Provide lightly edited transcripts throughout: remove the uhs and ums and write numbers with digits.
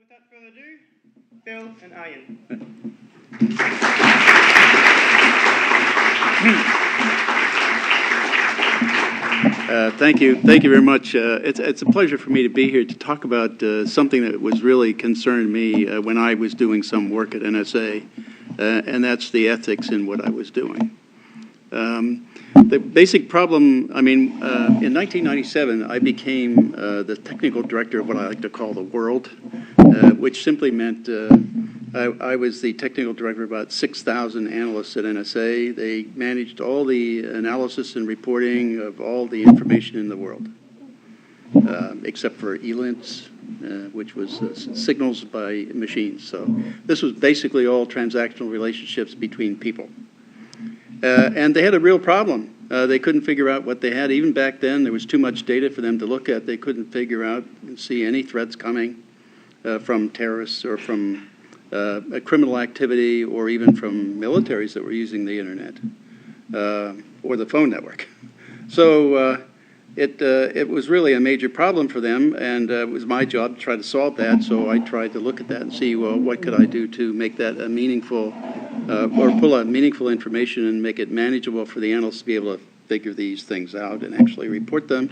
without further ado, Phil and Ian. Thank you very much. It's a pleasure for me to be here to talk about something that was really concerned me when I was doing some work at NSA, and that's the ethics in what I was doing. The basic problem, in 1997, I became the technical director of what I like to call the world, which simply meant I was the technical director of about 6,000 analysts at NSA. They managed all the analysis and reporting of all the information in the world, except for ELINTs, which was signals by machines. So this was basically all transactional relationships between people. And they had a real problem. They couldn't figure out what they had. Even back then, there was too much data for them to look at. They couldn't figure out and see any threats coming from terrorists or from criminal activity or even from militaries that were using the internet or the phone network. So it was really a major problem for them, and it was my job to try to solve that. So I tried to look at that and see, well, what could I do to make that a meaningful or pull out meaningful information and make it manageable for the analysts to be able to figure these things out and actually report them,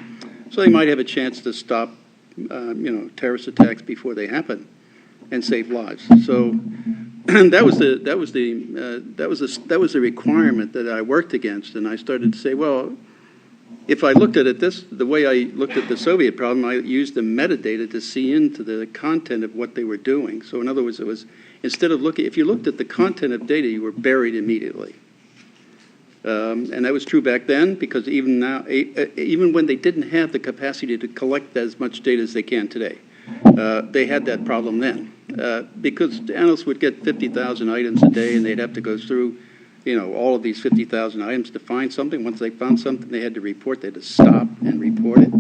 so they might have a chance to stop, terrorist attacks before they happen, and save lives. So that was the requirement that I worked against, and I started to say, well, if I looked at it the way I looked at the Soviet problem, I used the metadata to see into the content of what they were doing. So in other words, it was, instead of if you looked at the content of data, you were buried immediately. And that was true back then, because even now, even when they didn't have the capacity to collect as much data as they can today, they had that problem then. Because the analysts would get 50,000 items a day, and they'd have to go through all of these 50,000 items to find something. Once they found something they had to report, they had to stop and report it.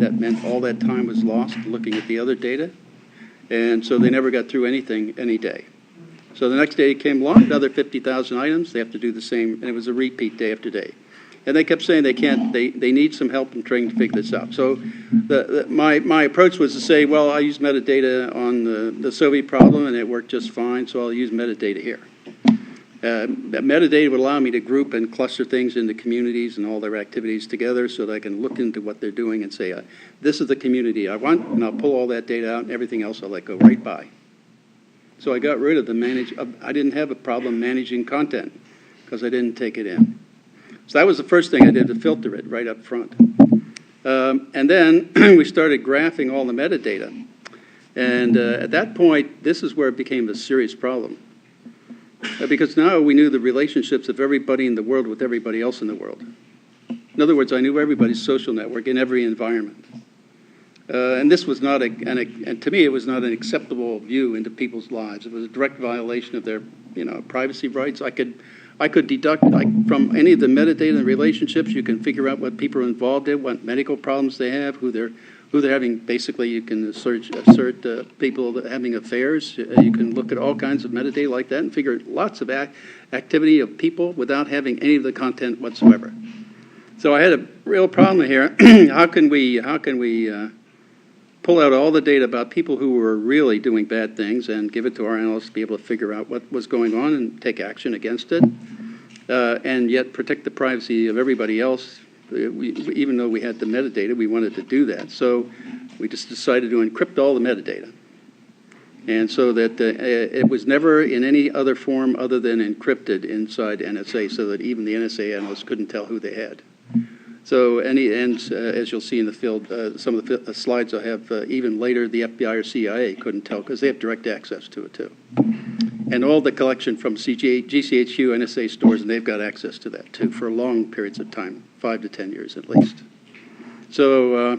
That meant all that time was lost looking at the other data. And so they never got through anything any day. So the next day came along, another 50,000 items. They have to do the same, and it was a repeat day after day. And they kept saying they need some help in trying to figure this out. So my approach was to say, well, I use metadata on the Soviet problem, and it worked just fine, so I'll use metadata here. Metadata would allow me to group and cluster things into communities and all their activities together so that I can look into what they're doing and say, this is the community I want, and I'll pull all that data out, and everything else I'll let go right by. So I got rid of I didn't have a problem managing content because I didn't take it in. So that was the first thing I did, to filter it right up front. And then we started graphing all the metadata. And at that point, this is where it became a serious problem. Because now we knew the relationships of everybody in the world with everybody else in the world. In other words, I knew everybody's social network in every environment. And this was not and to me, it was not an acceptable view into people's lives. It was a direct violation of their, privacy rights. I could deduct from any of the metadata and relationships. You can figure out what people are involved in, what medical problems they have, who they're having. Basically, you can assert people that are having affairs. You can look at all kinds of metadata like that and figure lots of activity of people without having any of the content whatsoever. So I had a real problem here. How can we pull out all the data about people who were really doing bad things and give it to our analysts to be able to figure out what was going on and take action against it, and yet protect the privacy of everybody else? Even though we had the metadata, we wanted to do that. So we just decided to encrypt all the metadata. And so that it was never in any other form other than encrypted inside NSA, so that even the NSA analysts couldn't tell who they had. So, as you'll see in the field, some of the slides I have, even later, the FBI or CIA couldn't tell because they have direct access to it, too. And all the collection from GCHQ, NSA stores, and they've got access to that, too, for long periods of time, 5 to 10 years at least. So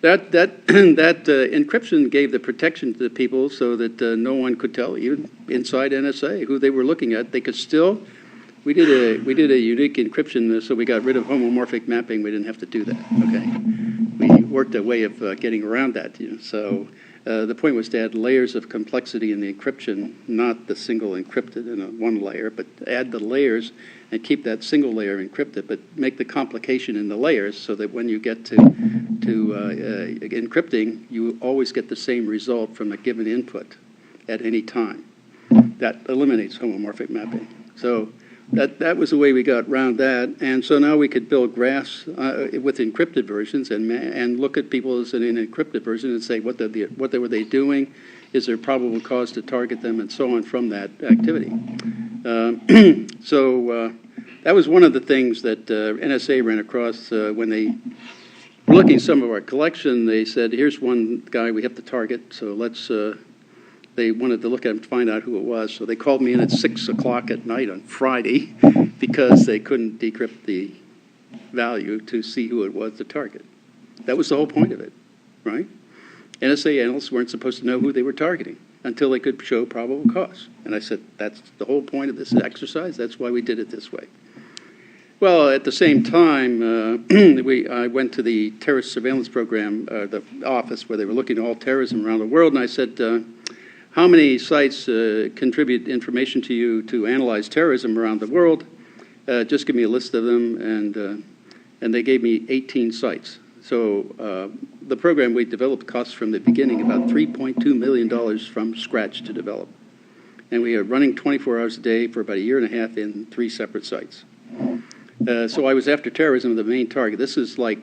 that encryption gave the protection to the people so that no one could tell, even inside NSA, who they were looking at. They could still... We did a unique encryption, so we got rid of homomorphic mapping. We didn't have to do that. Okay, we worked a way of getting around that. So the point was to add layers of complexity in the encryption, not the single encrypted in one layer, but add the layers and keep that single layer encrypted, but make the complication in the layers so that when you get to to encrypting, you always get the same result from a given input at any time. That eliminates homomorphic mapping. So that was the way we got around that. And so now we could build graphs with encrypted versions and look at people as in an encrypted version and say what were they doing, is there probable cause to target them, and so on from that activity. So that was one of the things that NSA ran across when they were looking at some of our collection. They said, here's one guy we have to target, so let's... They wanted to look at him to find out who it was, so they called me in at 6 o'clock at night on Friday because they couldn't decrypt the value to see who it was to target. That was the whole point of it, right? NSA analysts weren't supposed to know who they were targeting until they could show probable cause. And I said, that's the whole point of this exercise. That's why we did it this way. Well, at the same time, I went to the terrorist surveillance program, the office where they were looking at all terrorism around the world, and I said, how many sites contribute information to you to analyze terrorism around the world? Just give me a list of them, and they gave me 18 sites. So the program we developed cost from the beginning about $3.2 million from scratch to develop. And we are running 24 hours a day for about a year and a half in 3 separate sites. So I was after terrorism, the main target. This is like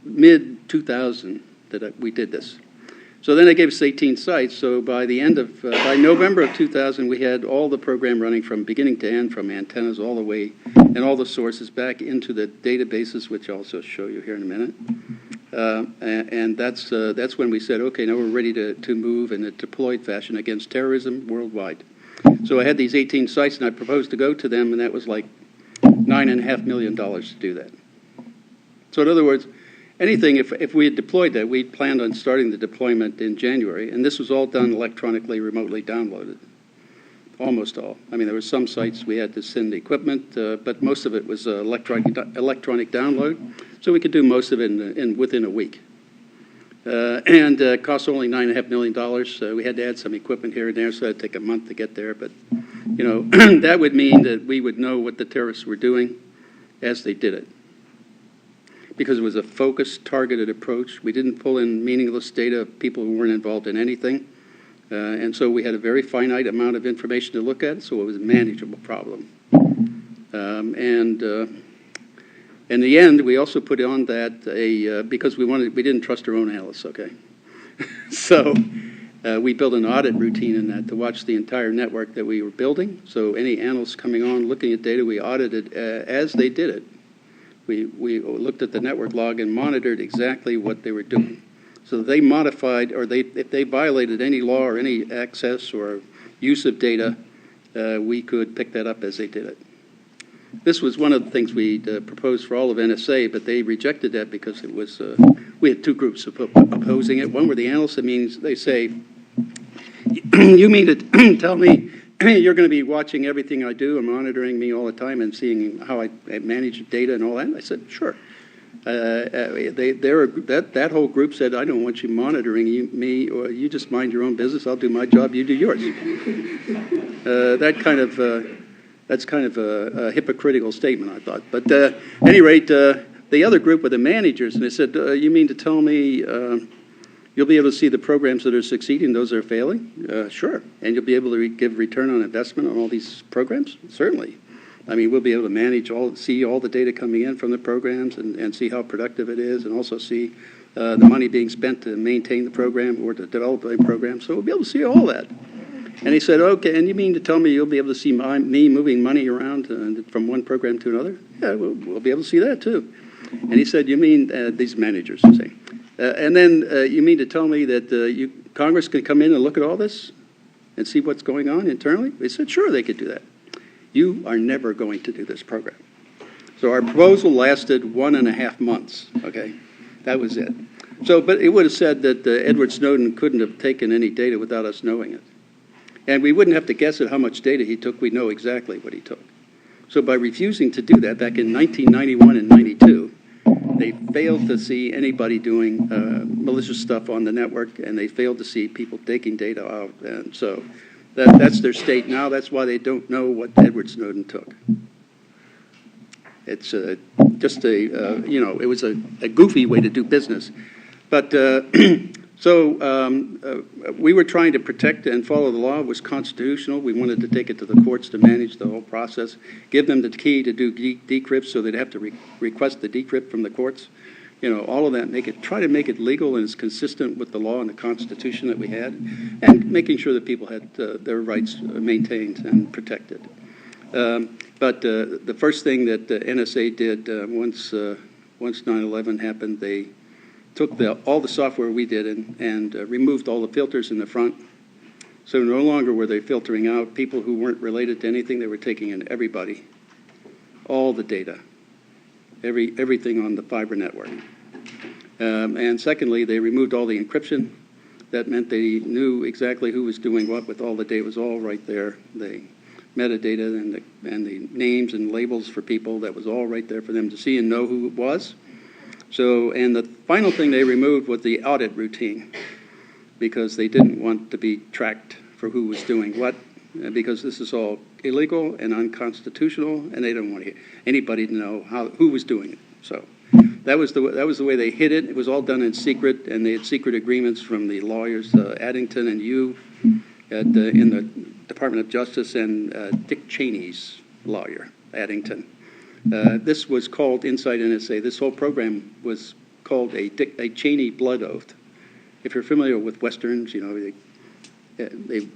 mid-2000 that we did this. So then they gave us 18 sites. So by the end of, by November of 2000, we had all the program running from beginning to end, from antennas all the way, and all the sources back into the databases, which I'll also show you here in a minute. And that's when we said, okay, now we're ready to move in a deployed fashion against terrorism worldwide. So I had these 18 sites, and I proposed to go to them, and that was like $9.5 million to do that. So in other words, anything, if we had deployed that, we'd planned on starting the deployment in January, and this was all done electronically, remotely downloaded. Almost all. I mean, there were some sites we had to send equipment, but most of it was electronic download, so we could do most of it within a week. And it cost only $9.5 million, so we had to add some equipment here and there, so it'd take a month to get there, but, you know, that would mean that we would know what the terrorists were doing as they did it. Because it was a focused, targeted approach. We didn't pull in meaningless data of people who weren't involved in anything. And so we had a very finite amount of information to look at, so it was a manageable problem. And in the end, we also put on that because we didn't trust our own analysts, okay? So we built an audit routine in that to watch the entire network that we were building. So any analysts coming on, looking at data, we audited as they did it. We looked at the network log and monitored exactly what they were doing. So they modified, or if they violated any law or any access or use of data, we could pick that up as they did it. This was one of the things we proposed for all of NSA, but they rejected that because it was, we had 2 groups opposing it. One were the analysts. That means they say, you mean to tell me you're going to be watching everything I do and monitoring me all the time and seeing how I manage data and all that? And I said, sure. That whole group said, I don't want you monitoring me, or you just mind your own business. I'll do my job, you do yours. That's kind of a hypocritical statement, I thought. But at any rate, the other group were the managers, and they said, you mean to tell me you'll be able to see the programs that are succeeding, those that are failing? Sure. And you'll be able to give return on investment on all these programs? Certainly. I mean, we'll be able to see all the data coming in from the programs and see how productive it is, and also see the money being spent to maintain the program or to develop a program. So we'll be able to see all that. And he said, okay, and you mean to tell me you'll be able to see me moving money around from one program to another? Yeah, we'll be able to see that too. And he said, you mean, these managers are saying, and then you mean to tell me that Congress can come in and look at all this and see what's going on internally? They said, sure, they could do that. You are never going to do this program. So our proposal lasted 1.5 months, okay? That was it. So, but it would have said that Edward Snowden couldn't have taken any data without us knowing it. And we wouldn't have to guess at how much data he took. We know exactly what he took. So by refusing to do that back in 1991 and 92, they failed to see anybody doing malicious stuff on the network, and they failed to see people taking data out. And so that's their state now. That's why they don't know what Edward Snowden took. It's just it was a goofy way to do business. But we were trying to protect and follow the law. It was constitutional. We wanted to take it to the courts to manage the whole process, give them the key to do decrypt so they'd have to request the decrypt from the courts. All of that, try to make it legal and it's consistent with the law and the Constitution that we had, and making sure that people had their rights maintained and protected. But the first thing that the NSA did once 9/11 happened, they took all the software we did and removed all the filters in the front. So no longer were they filtering out people who weren't related to anything. They were taking in everybody, all the data, everything on the fiber network. And secondly, they removed all the encryption. That meant they knew exactly who was doing what with all the data. It was all right there. The metadata and the names and labels for people, that was all right there for them to see and know who it was. So, and the final thing they removed was the audit routine, because they didn't want to be tracked for who was doing what, because this is all illegal and unconstitutional, and they don't want anybody to know who was doing it. So that was the way they hid it. It was all done in secret, and they had secret agreements from the lawyers, Addington and you, in the Department of Justice, and Dick Cheney's lawyer, Addington. This was called inside NSA. This whole program was called a Cheney blood oath. If you're familiar with Westerns, the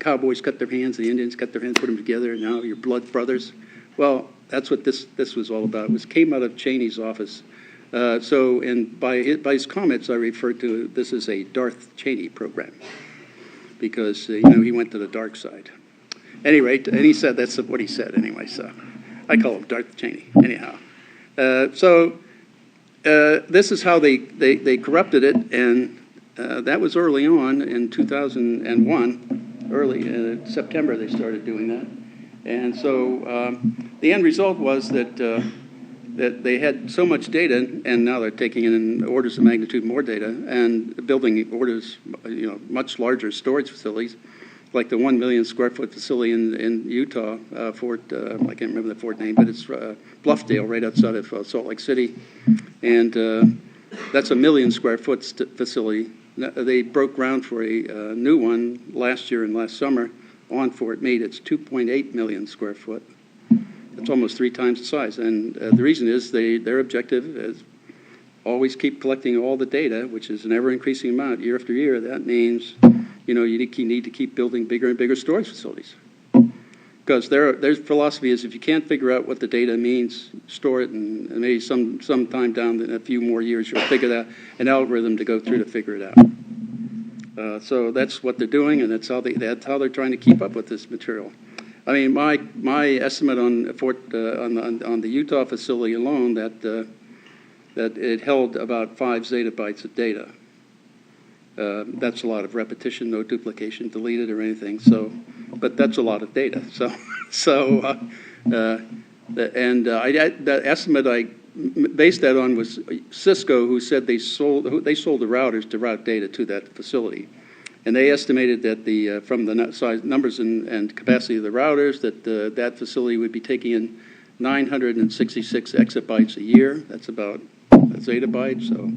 cowboys cut their hands, the Indians cut their hands, put them together, and now you're blood brothers. Well, that's what this was all about. It came out of Cheney's office. And by his comments, I referred to this as a Darth Cheney program, because he went to the dark side. At any rate, and he said that's what he said anyway. So I call him Darth Cheney anyhow. This is how they corrupted it, and that was early on in 2001. Early in September they started doing that, and so the end result was that they had so much data, and now they're taking in orders of magnitude more data and building much larger storage facilities, like the 1 million square foot facility in Utah, Fort, I can't remember the fort name, but it's Bluffdale, right outside of Salt Lake City. And that's a 1 million square foot facility. They broke ground for a new one last year and last summer on Fort Meade. It's 2.8 million square foot. It's almost 3 times the size. And the reason is their objective is always keep collecting all the data, which is an ever-increasing amount year after year. That means you need to keep building bigger and bigger storage facilities. Because their philosophy is if you can't figure out what the data means, store it, and maybe some time down in a few more years you'll figure out an algorithm to go through to figure it out. So that's what they're doing, and that's how they're trying to keep up with this material. I mean, my estimate on the Utah facility alone that it held about 5 zettabytes of data. That's a lot of repetition, no duplication, deleted or anything. But that's a lot of data. The estimate I based that on was Cisco, who said they sold the routers to route data to that facility, and they estimated that from the size, numbers, and capacity of the routers that facility would be taking in 966 exabytes a year. That's about a zettabyte, so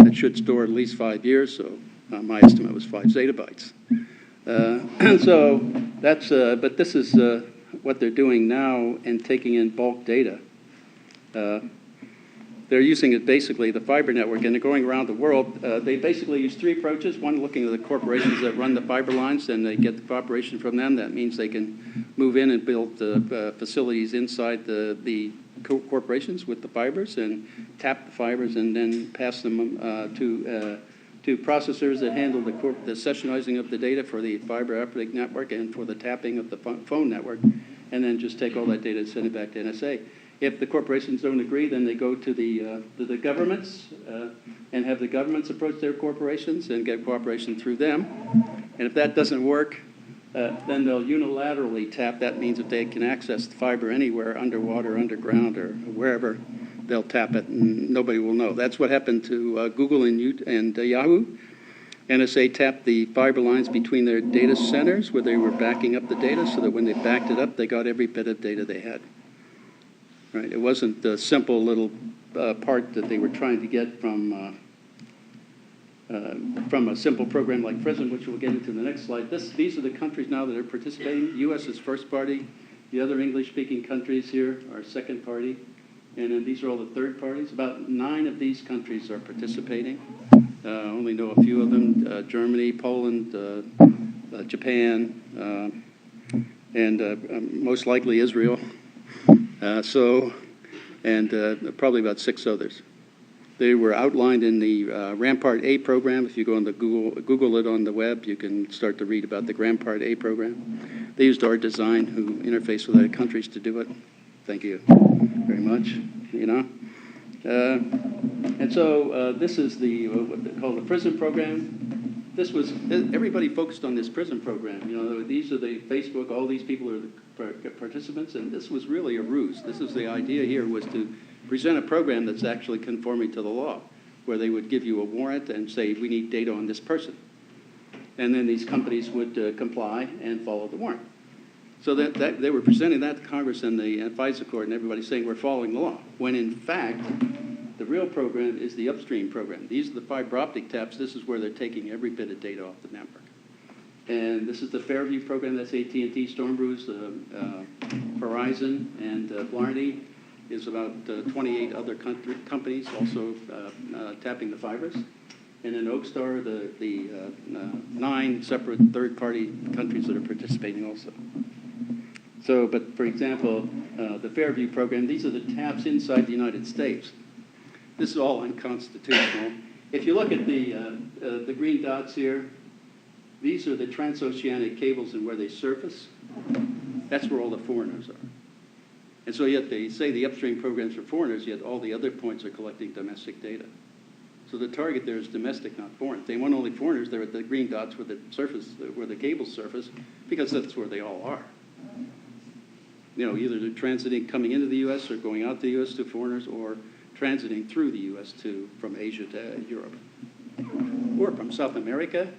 that should store at least 5 years. So my estimate was 5 zettabytes. So that's, but this is what they're doing now and taking in bulk data. They're using it basically, the fiber network, and they're going around the world. They basically use 3 approaches. One, looking at the corporations that run the fiber lines, and they get the cooperation from them. That means they can move in and build facilities inside the corporations with the fibers and tap the fibers and then pass them to processors that handle the sessionizing of the data for the fiber optic network and for the tapping of the phone network, and then just take all that data and send it back to NSA. If the corporations don't agree, then they go to the governments and have the governments approach their corporations and get cooperation through them. And if that doesn't work, then they'll unilaterally tap. That means if they can access the fiber anywhere, underwater, underground, or wherever, they'll tap it and nobody will know. That's what happened to Google and Yahoo. NSA tapped the fiber lines between their data centers where they were backing up the data so that when they backed it up, they got every bit of data they had. Right? It wasn't the simple little part that they were trying to get from a simple program like PRISM, which we'll get into in the next slide. These are the countries now that are participating. U.S. is first party. The other English-speaking countries here are second party. And then these are all the third parties. About 9 of these countries are participating. Only know a few of them, Germany, Poland, Japan, and most likely Israel. And probably about 6 others. They were outlined in the Rampart A program. If you go on the Google it on the web, you can start to read about the Rampart A program. They used our design, who interface with other countries to do it. Thank you very much. And so this is the what they call the PRISM program. This was everybody focused on this PRISM program. These are the Facebook. All these people are the participants, and this was really a ruse. This is the idea here was to present a program that's actually conforming to the law, where they would give you a warrant and say, we need data on this person. And then these companies would comply and follow the warrant. So that they were presenting that to Congress and the FISA court and everybody saying we're following the law, when in fact, the real program is the upstream program. These are the fiber optic taps. This is where they're taking every bit of data off the network. And this is the Fairview program. That's AT&T, Stormbrews, Verizon, and Blarney. Is about 28 other companies also tapping the fibers. And in Oakstar, the 9 separate third-party countries that are participating also. So, but for example, the Fairview program, these are the taps inside the United States. This is all unconstitutional. If you look at the green dots here, these are the transoceanic cables and where they surface. That's where all the foreigners are. And so yet they say the upstream programs for foreigners, yet all the other points are collecting domestic data. So the target there is domestic, not foreign. If they want only foreigners, they're at the green dots where the cables surface, because that's where they all are. Either they're transiting, coming into the U.S. or going out the U.S. to foreigners, or transiting through the U.S. from Asia to Europe. Or from South America.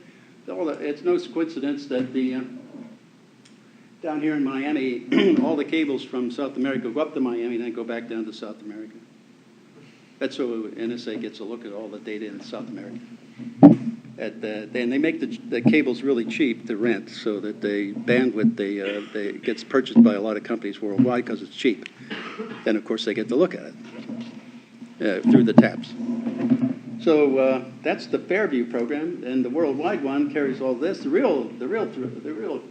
It's no coincidence that down here in Miami, all the cables from South America go up to Miami and then go back down to South America. That's so NSA gets a look at all the data in South America. And they make the cables really cheap to rent, so that the bandwidth gets purchased by a lot of companies worldwide because it's cheap. Then, of course, they get to look at it through the taps. So that's the Fairview program, and the worldwide one carries all this. The real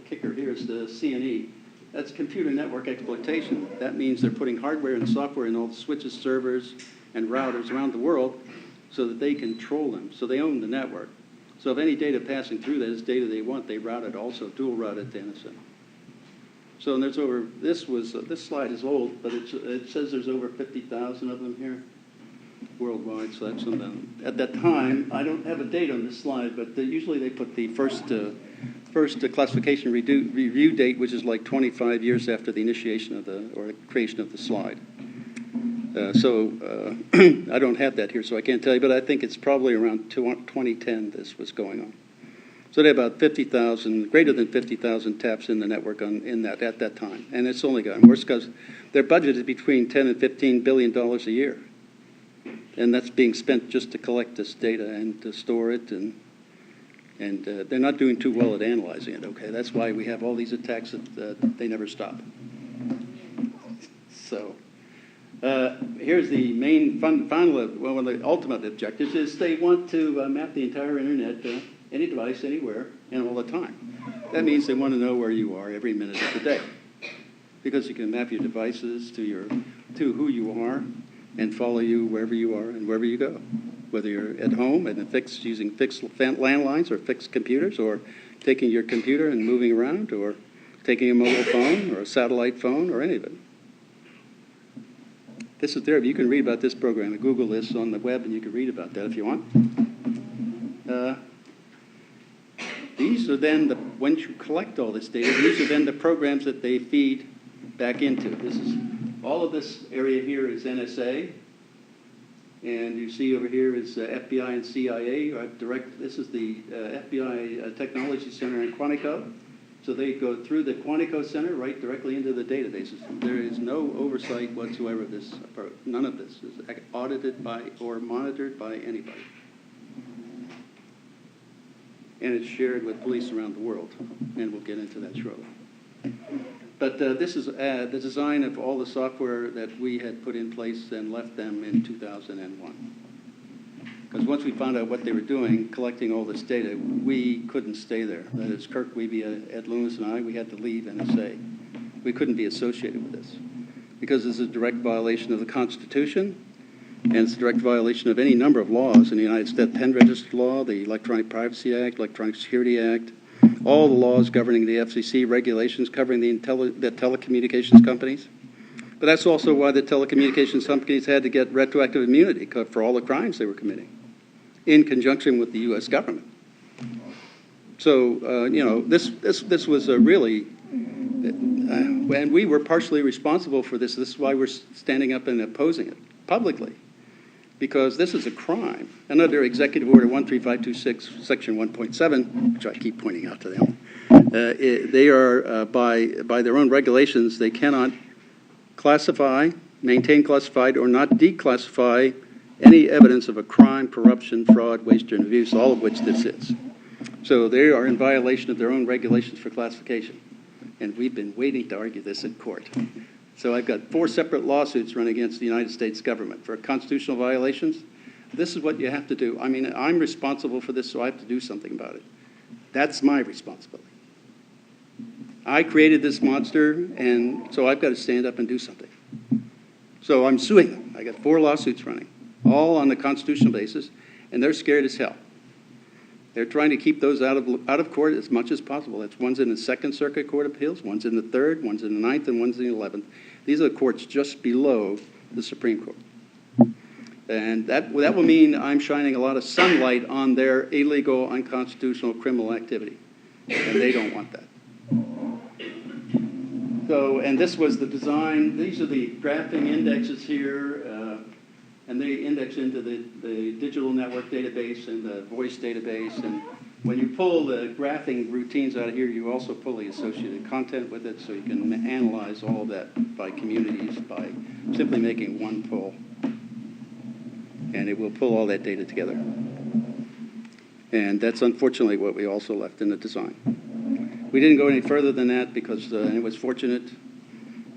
kicker here is the C&E. That's computer network exploitation. That means they're putting hardware and software in all the switches, servers, and routers around the world so that they control them. So they own the network. So if any data passing through that is data they want, they route it also, dual route it to NSA. So and there's over. This slide is old, but it says there's over 50,000 of them here. Worldwide, so that's on them. At that time, I don't have a date on this slide, but usually they put the first classification review date, which is like 25 years after the initiation of or creation of the slide. I don't have that here, so I can't tell you, but I think it's probably around 2010 this was going on. So they have about 50,000, greater than 50,000 taps in the network at that time, and it's only gotten worse because their budget is between $10 and $15 billion a year. And that's being spent just to collect this data and to store it, and they're not doing too well at analyzing it. Okay, that's why we have all these attacks that they never stop. So here's the main one of the ultimate objectives is they want to map the entire internet, any device, anywhere, and all the time. That means they want to know where you are every minute of the day, because you can map your devices to who you are, and follow you wherever you are and wherever you go, whether you're at home and using fixed landlines or fixed computers, or taking your computer and moving around, or taking a mobile phone or a satellite phone or any of it. This is there. You can read about this program. Google this on the web, and you can read about that if you want. These are then, once you collect all this data, these are then the programs that they feed back into. All of this area here is NSA, and you see over here is FBI and CIA. This is the FBI Technology Center in Quantico. So they go through the Quantico Center right directly into the databases. There is no oversight whatsoever of this approach. None of this is audited by or monitored by anybody. And it's shared with police around the world, and we'll get into that shortly. But this is the design of all the software that we had put in place and left them in 2001. Because once we found out what they were doing, collecting all this data, we couldn't stay there. That is, Kirk Wiebe, Ed Loomis, and I, we had to leave NSA. We couldn't be associated with this because this is a direct violation of the Constitution, and it's a direct violation of any number of laws in the United States: Pen Register Law, the Electronic Privacy Act, Electronic Security Act, all the laws governing the FCC, regulations covering the telecommunications companies. But that's also why the telecommunications companies had to get retroactive immunity for all the crimes they were committing, in conjunction with the U.S. government. So, this was a really, and we were partially responsible for this. This is why we're standing up and opposing it publicly, because this is a crime. And under Executive Order 13526, Section 1.7, which I keep pointing out to them, they are, by their own regulations, they cannot classify, maintain classified, or not declassify any evidence of a crime, corruption, fraud, waste, and abuse, all of which this is. So they are in violation of their own regulations for classification. And we've been waiting to argue this in court. So I've got 4 separate lawsuits run against the United States government for constitutional violations. This is what you have to do. I mean, I'm responsible for this, so I have to do something about it. That's my responsibility. I created this monster, and so I've got to stand up and do something. So I'm suing them. I got 4 lawsuits running, all on the constitutional basis, and they're scared as hell. They're trying to keep those out of court as much as possible. That's one's in the Second Circuit Court of Appeals, one's in the Third, one's in the Ninth, and one's in the 11th. These are the courts just below the Supreme Court. And that will mean I'm shining a lot of sunlight on their illegal, unconstitutional criminal activity. And they don't want that. So, and this was the design. These are the graphing indexes here, and they index into the digital network database and the voice database. And when you pull the graphing routines out of here, you also pull the associated content with it, so you can analyze all of that by communities by simply making one pull. And it will pull all that data together. And that's unfortunately what we also left in the design. We didn't go any further than that because it was fortunate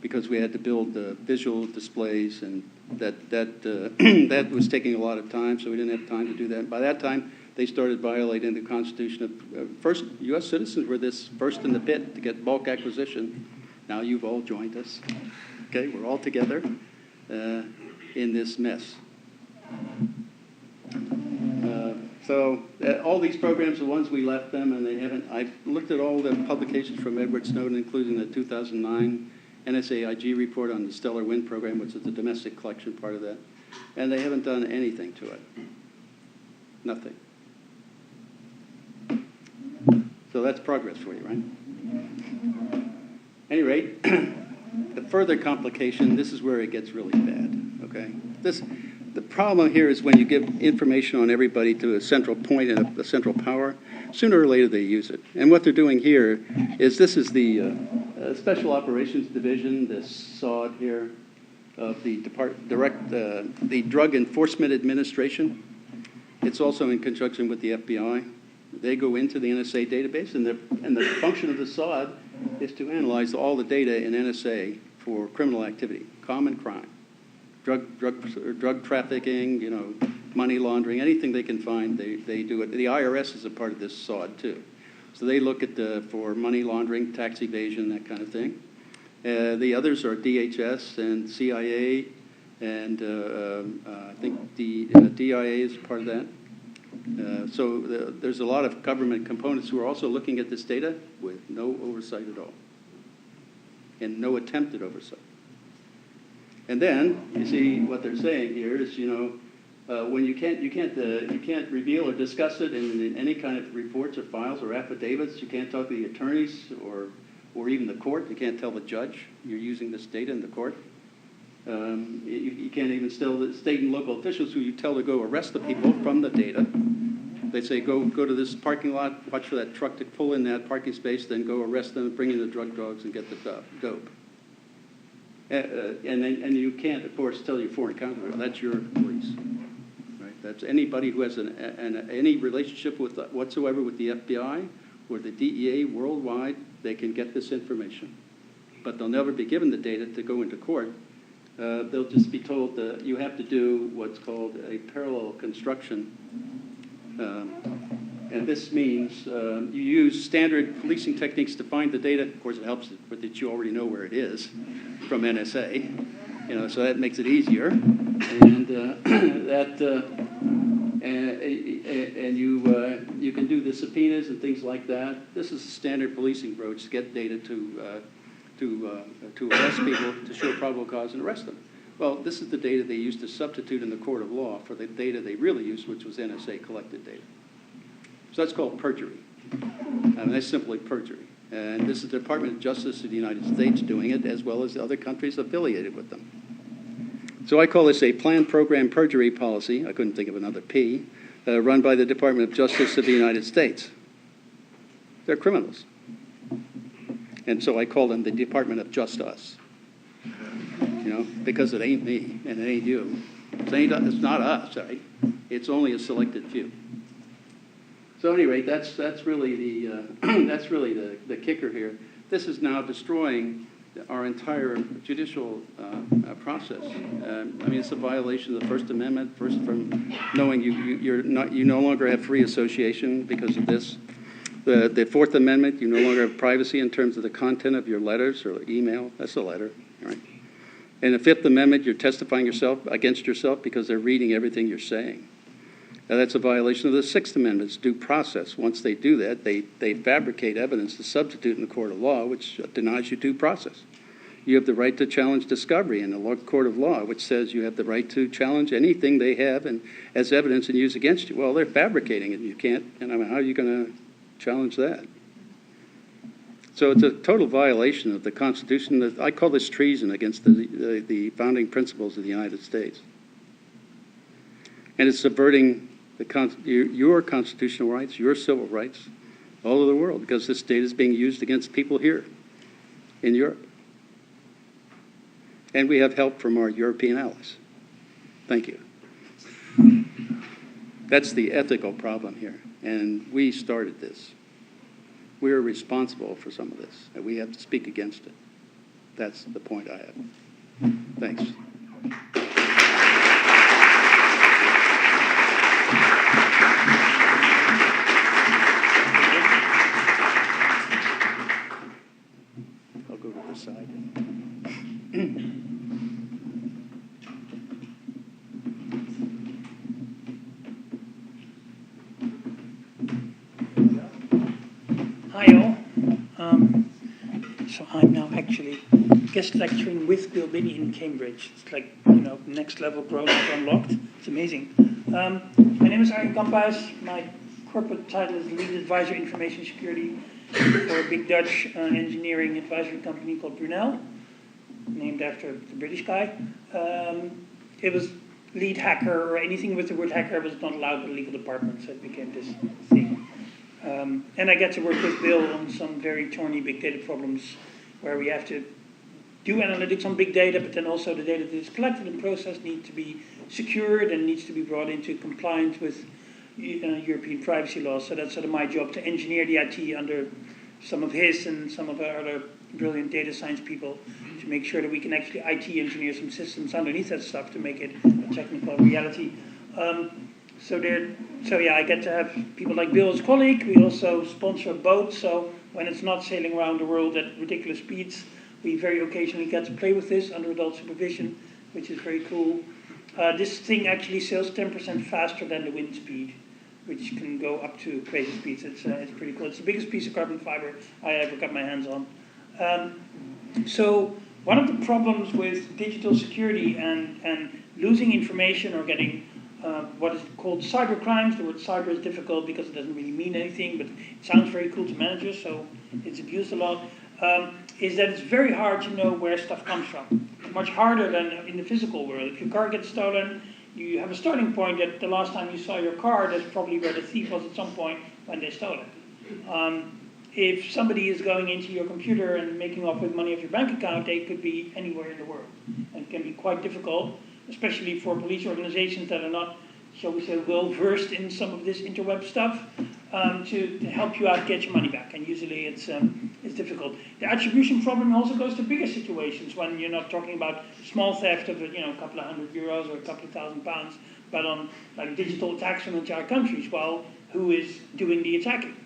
because we had to build visual displays, and that was taking a lot of time, so we didn't have time to do that. By that time, they started violating the Constitution. First, U.S. citizens were this first in the pit to get bulk acquisition. Now you've all joined us. Okay, we're all together in this mess. So all these programs are ones we left them, and they haven't. I've looked at all the publications from Edward Snowden, including the 2009 NSA-IG report on the Stellar Wind program, which is the domestic collection part of that, and they haven't done anything to it. Nothing. So that's progress for you, right? At any rate, the further complication, this is where it gets really bad, okay? The problem here is when you give information on everybody to a central point and a central power, sooner or later they use it. And what they're doing here is this is the Special Operations Division, this SOD here, of the the Drug Enforcement Administration. It's also in conjunction with the FBI. They go into the NSA database, and the function of the SOD is to analyze all the data in NSA for criminal activity, common crime. Drug trafficking, money laundering, anything they can find, they do it. The IRS is a part of this SOD too, so they look at for money laundering, tax evasion, that kind of thing. The others are DHS and CIA, and I think the DIA is part of that. So there's a lot of government components who are also looking at this data with no oversight at all, and no attempt at oversight. And then you see what they're saying here is, when you can't reveal or discuss it in any kind of reports or files or affidavits. You can't talk to the attorneys or even the court. You can't tell the judge you're using this data in the court. You can't even tell the state and local officials who you tell to go arrest the people from the data. They say, go to this parking lot, watch for that truck to pull in that parking space, then go arrest them, bring in the drug dogs, and get the dope. And you can't, of course, tell your foreign counterpart, that's your police. Right? That's anybody who has any relationship with whatsoever with the FBI or the DEA worldwide, they can get this information. But they'll never be given the data to go into court. They'll just be told that you have to do what's called a parallel construction. And this means you use standard policing techniques to find the data. Of course, it helps that you already know where it is from NSA, so that makes it easier. And you can do the subpoenas and things like that. This is a standard policing approach to get data to arrest people, to show probable cause and arrest them. Well, this is the data they used to substitute in the court of law for the data they really used, which was NSA collected data. So that's called perjury. That's simply perjury. And this is the Department of Justice of the United States doing it, as well as the other countries affiliated with them. So I call this a planned program perjury policy, I couldn't think of another P, run by the Department of Justice of the United States. They're criminals. And so I call them the Department of Just Us. Because it ain't me and it ain't you. It's not us, right? It's only a selected few. So at any rate, that's really the kicker here. This is now destroying our entire judicial process. It's a violation of the First Amendment. First, from knowing you no longer have free association because of this. The Fourth Amendment, you no longer have privacy in terms of the content of your letters or email. That's a letter, right? And the Fifth Amendment, you're testifying against yourself because they're reading everything you're saying. Now, that's a violation of the Sixth Amendment's due process. Once they do that, they fabricate evidence to substitute in the court of law, which denies you due process. You have the right to challenge discovery in the court of law, which says you have the right to challenge anything they have as evidence and use against you. Well, they're fabricating it. You can't. And how are you going to challenge that? So it's a total violation of the Constitution. I call this treason against the founding principles of the United States. And it's subverting your constitutional rights, your civil rights, all over the world, because this data is being used against people here in Europe. And we have help from our European allies. Thank you. That's the ethical problem here. And we started this. We are responsible for some of this, and we have to speak against it. That's the point I have. Thanks. I'll go to this side. Hi all. So I'm now actually guest lecturing with Bill Binney in Cambridge. It's like, next level growth unlocked. It's amazing. My name is Arjen Kamphuis. My corporate title is Lead Advisor Information Security for a big Dutch engineering advisory company called Brunel, named after the British guy. It was lead hacker or anything with the word hacker was not allowed by the legal department, so it became this thing. And I get to work with Bill on some very thorny big data problems where we have to do analytics on big data, but then also the data that is collected and processed needs to be secured and needs to be brought into compliance with European privacy laws. So that's sort of my job, to engineer the IT under some of his and some of our other brilliant data science people to make sure that we can actually IT engineer some systems underneath that stuff to make it a technical reality. So I get to have people like Bill as a colleague. We also sponsor a boat, so when it's not sailing around the world at ridiculous speeds, we very occasionally get to play with this under adult supervision, which is very cool. This thing actually sails 10% faster than the wind speed, which can go up to crazy speeds. It's pretty cool. It's the biggest piece of carbon fiber I ever got my hands on. So one of the problems with digital security and losing information or getting what is called cyber crimes. The word cyber is difficult because it doesn't really mean anything, but it sounds very cool to managers, so it's abused a lot, is that it's very hard to know where stuff comes from. Much harder than in the physical world. If your car gets stolen, you have a starting point that the last time you saw your car, that's probably where the thief was at some point when they stole it. If somebody is going into your computer and making off with money off your bank account, they could be anywhere in the world. And it can be quite difficult, especially for police organizations that are not, shall we say, well versed in some of this interweb stuff, to help you out get your money back. And usually it's difficult. The attribution problem also goes to bigger situations when you're not talking about small theft of a couple of €100 or a couple of £1,000, but on like digital attacks from entire countries. Well, who is doing the attacking?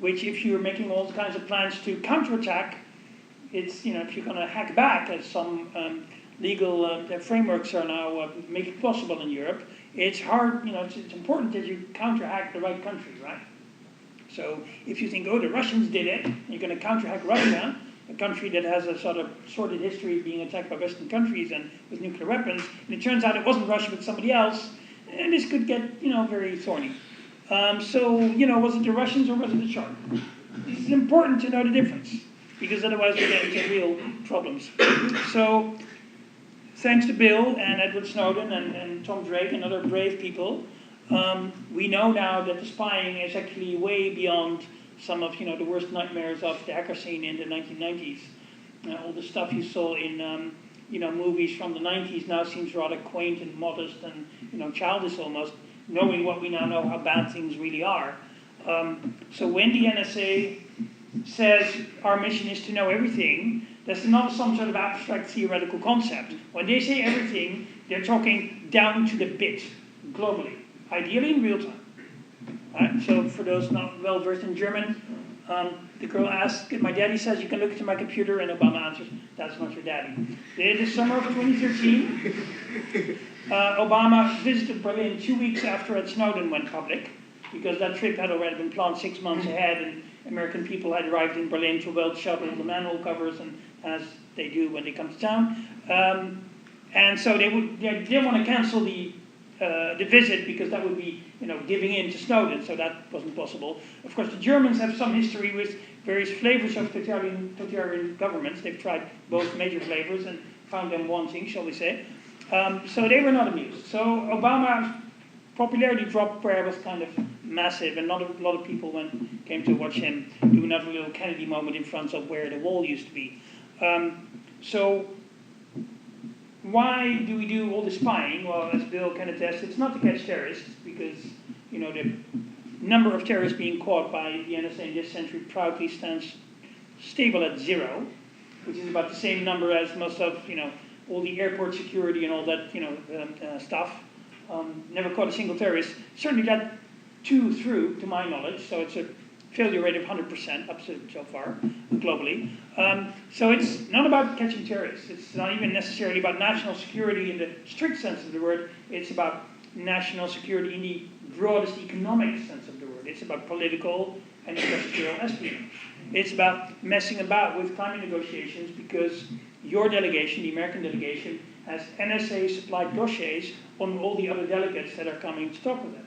Which, if you're making all kinds of plans to counterattack, it's if you're going to hack back, as some legal frameworks are now making possible in Europe, it's hard. It's important that you counter-hack the right country, right? So if you think, oh, the Russians did it, you're going to counter-hack Russia, a country that has a sort of sordid history of being attacked by Western countries and with nuclear weapons, and it turns out it wasn't Russia but somebody else, and this could get very thorny. So was it the Russians or was it the shark? It's important to know the difference, because otherwise we get into real problems. So, thanks to Bill and Edward Snowden and Tom Drake and other brave people, we know now that the spying is actually way beyond some of the worst nightmares of the hacker scene in the 1990s. All the stuff you saw in movies from the 90s now seems rather quaint and modest and childish almost, knowing what we now know how bad things really are. So when the NSA says our mission is to know everything, that's not some sort of abstract theoretical concept. When they say everything, they're talking down to the bit, globally, ideally in real time. Right? So for those not well versed in German, the girl asks, my daddy says you can look into my computer, and Obama answers, that's not your daddy. The summer of 2013, Obama visited Berlin 2 weeks after Ed Snowden went public, because that trip had already been planned 6 months ahead, and American people had arrived in Berlin to weld shut all the manhole covers, and as they do when they come to town. And so they didn't want to cancel the visit, because that would be giving in to Snowden, so that wasn't possible. Of course, the Germans have some history with various flavors of totalitarian governments. They've tried both major flavors and found them wanting, shall we say. So they were not amused. So Obama's popularity drop where it was kind of massive, and not a lot of people came to watch him do another little Kennedy moment in front of where the wall used to be. So why do we do all the spying? Well, as Bill can attest, it's not to catch terrorists, because the number of terrorists being caught by the NSA in this century proudly stands stable at 0, which is about the same number as most of all the airport security and all that stuff. Never caught a single terrorist. Certainly got 2 through, to my knowledge. So it's a failure rate of 100% up to so far globally. So it's not about catching terrorists. It's not even necessarily about national security in the strict sense of the word. It's about national security in the broadest economic sense of the word. It's about political and industrial espionage. It's about messing about with climate negotiations, because your delegation, the American delegation, has NSA-supplied dossiers on all the other delegates that are coming to talk with them.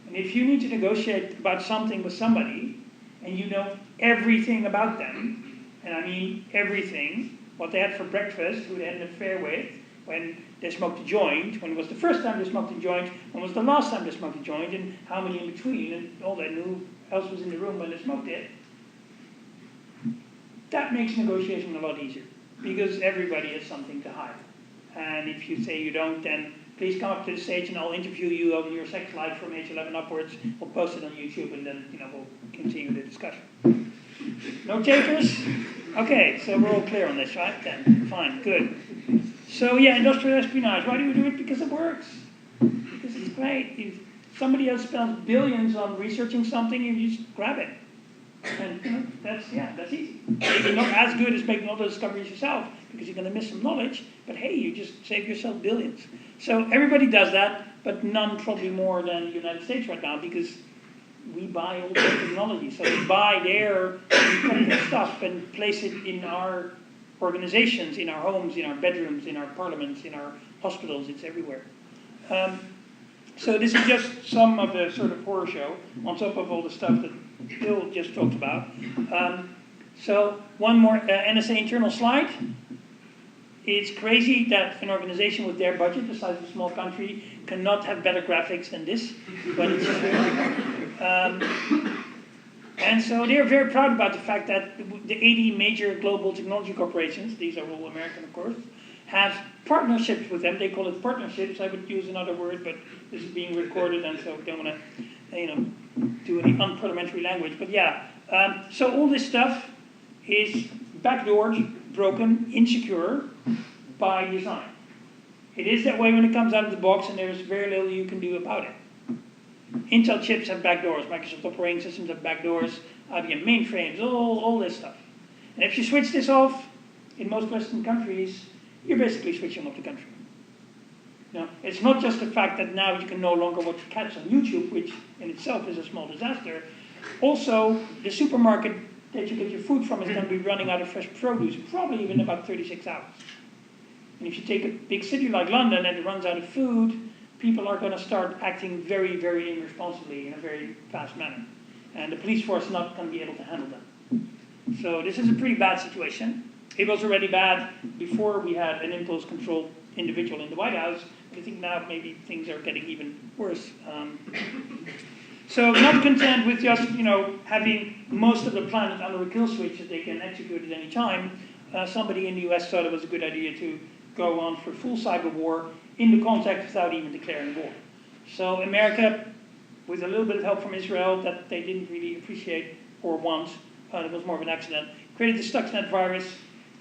And if you need to negotiate about something with somebody, and you know everything about them, and I mean everything, what they had for breakfast, who they had an affair with, when they smoked a joint, when was the first time they smoked a joint, when was the last time they smoked a joint, and how many in between, and all that, and who else was in the room when they smoked it, that makes negotiation a lot easier, because everybody has something to hide. And if you say you don't, then please come up to the stage and I'll interview you on your sex life from age 11 upwards. We'll post it on YouTube, and then we'll continue the discussion. No takers? Okay, so we're all clear on this, right? Then fine, good. So yeah, industrial espionage. Why do we do it? Because it works. Because it's great. If somebody else spends billions on researching something, you just grab it. And that's easy. Maybe not as good as making all the discoveries yourself, because you're going to miss some knowledge, but hey, you just save yourself billions. So everybody does that, but none probably more than the United States right now, because we buy all their technology. So we buy their incredible stuff and place it in our organizations, in our homes, in our bedrooms, in our parliaments, in our hospitals. It's everywhere. So this is just some of the sort of horror show, on top of all the stuff that Bill just talked about. So one more NSA internal slide. It's crazy that an organization with their budget, the size of a small country, cannot have better graphics than this, but it's true. And so they're very proud about the fact that the 80 major global technology corporations, these are all American of course, have partnerships with them. They call it partnerships. I would use another word, but this is being recorded, and so I don't want to, do any unparliamentary language. But yeah, so all this stuff is backdoored, broken, insecure by design. It is that way when it comes out of the box, and there's very little you can do about it. Intel chips have backdoors, Microsoft operating systems have backdoors, IBM mainframes, all this stuff. And if you switch this off, in most Western countries, you're basically switching off the country. Now, it's not just the fact that now you can no longer watch cats on YouTube, which in itself is a small disaster. Also, the supermarket that you get your food from is going to be running out of fresh produce, probably within about 36 hours. And if you take a big city like London and it runs out of food, people are going to start acting very, very irresponsibly in a very fast manner. And the police force is not going to be able to handle them. So this is a pretty bad situation. It was already bad before we had an impulse-controlled individual in the White House. But I think now maybe things are getting even worse. So not content with just, having most of the planet under a kill switch that they can execute at any time, somebody in the US thought it was a good idea to go on for full cyber war in the context without even declaring war. So America, with a little bit of help from Israel that they didn't really appreciate or want, it was more of an accident, created the Stuxnet virus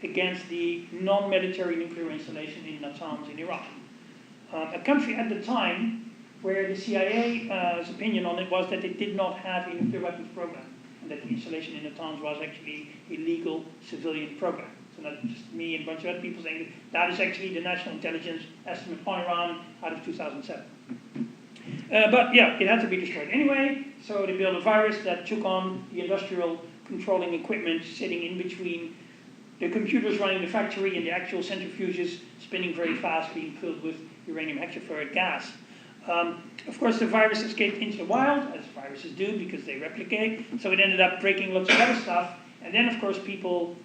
against the non-military nuclear installation in Natanz in Iraq. A country at the time where the CIA's opinion on it was that they did not have a nuclear weapons program, and that the installation in Natanz was actually a legal civilian program. So not just me and a bunch of other people saying that is actually the national intelligence estimate on Iran out of 2007. But yeah, it had to be destroyed anyway, so they built a virus that took on the industrial controlling equipment sitting in between the computers running the factory and the actual centrifuges spinning very fast, being filled with uranium hexafluoride gas. Of course, the virus escaped into the wild, as viruses do, because they replicate, so it ended up breaking lots of other stuff, and then, of course, people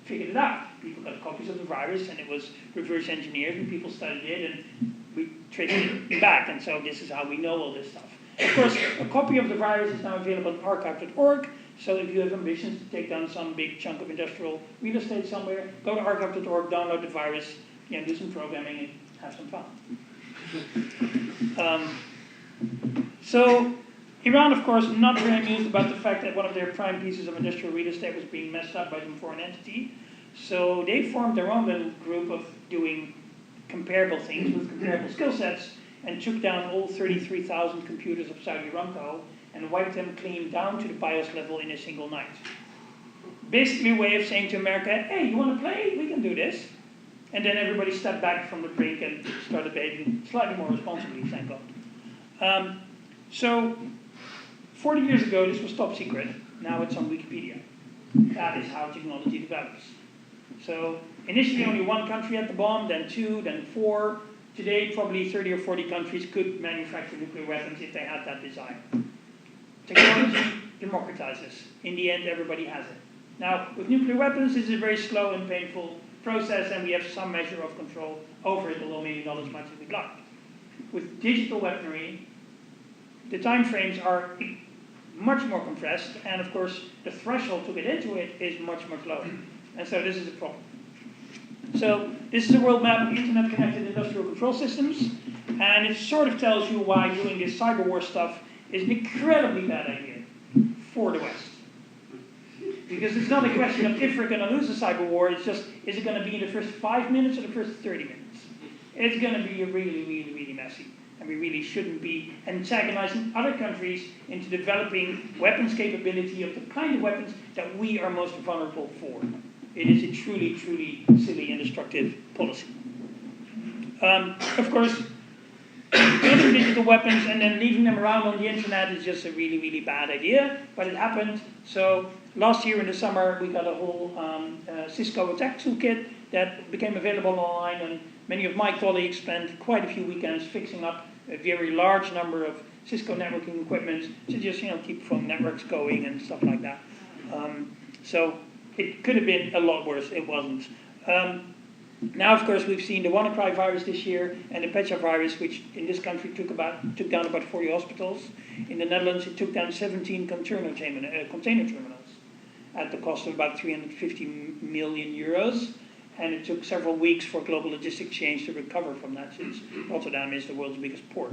figured it out. People got copies of the virus, and it was reverse engineered, and people studied it, and we traced it back, and so this is how we know all this stuff. Of course, a copy of the virus is now available at archive.org, so if you have ambitions to take down some big chunk of industrial real estate somewhere, go to archive.org, download the virus, do some programming, and have some fun. So Iran, of course, not very amused about the fact that one of their prime pieces of industrial real estate was being messed up by some foreign entity. So they formed their own little group of doing comparable things with comparable skill sets and took down all 33,000 computers of Saudi Aramco and wiped them clean down to the BIOS level in a single night. Basically a way of saying to America, hey, you want to play? We can do this. And then everybody stepped back from the brink and started behaving slightly more responsibly, thank God. So 40 years ago, this was top secret. Now it's on Wikipedia. That is how technology develops. So initially only one country had the bomb, then two, then four. Today, probably 30 or 40 countries could manufacture nuclear weapons if they had that desire. Technology democratizes. In the end, everybody has it. Now, with nuclear weapons, this is a very slow and painful process, and we have some measure of control over it, although maybe not as much as we'd like. With digital weaponry, the time frames are much more compressed, and of course, the threshold to get into it is much, much lower. And so this is a problem. So this is a world map of internet-connected industrial control systems, and it sort of tells you why doing this cyber war stuff is an incredibly bad idea for the West. Because it's not a question of if we're going to lose a cyber war, it's just, is it going to be in the first 5 minutes or the first 30 minutes? It's going to be really, really, really messy. And we really shouldn't be antagonizing other countries into developing weapons capability of the kind of weapons that we are most vulnerable for. It is a truly, truly silly and destructive policy. Of course, building digital weapons and then leaving them around on the internet is just a really, really bad idea, but it happened. So last year in the summer, we got a whole Cisco attack toolkit that became available online, and many of my colleagues spent quite a few weekends fixing up a very large number of Cisco networking equipment to just keep phone networks going and stuff like that. So it could have been a lot worse. It wasn't. Now, of course, we've seen the WannaCry virus this year and the Pecha virus, which in this country took down about 40 hospitals. In the Netherlands, it took down 17 container terminals at the cost of about 350 million euros. And it took several weeks for global logistic change to recover from that, since Rotterdam is the world's biggest port.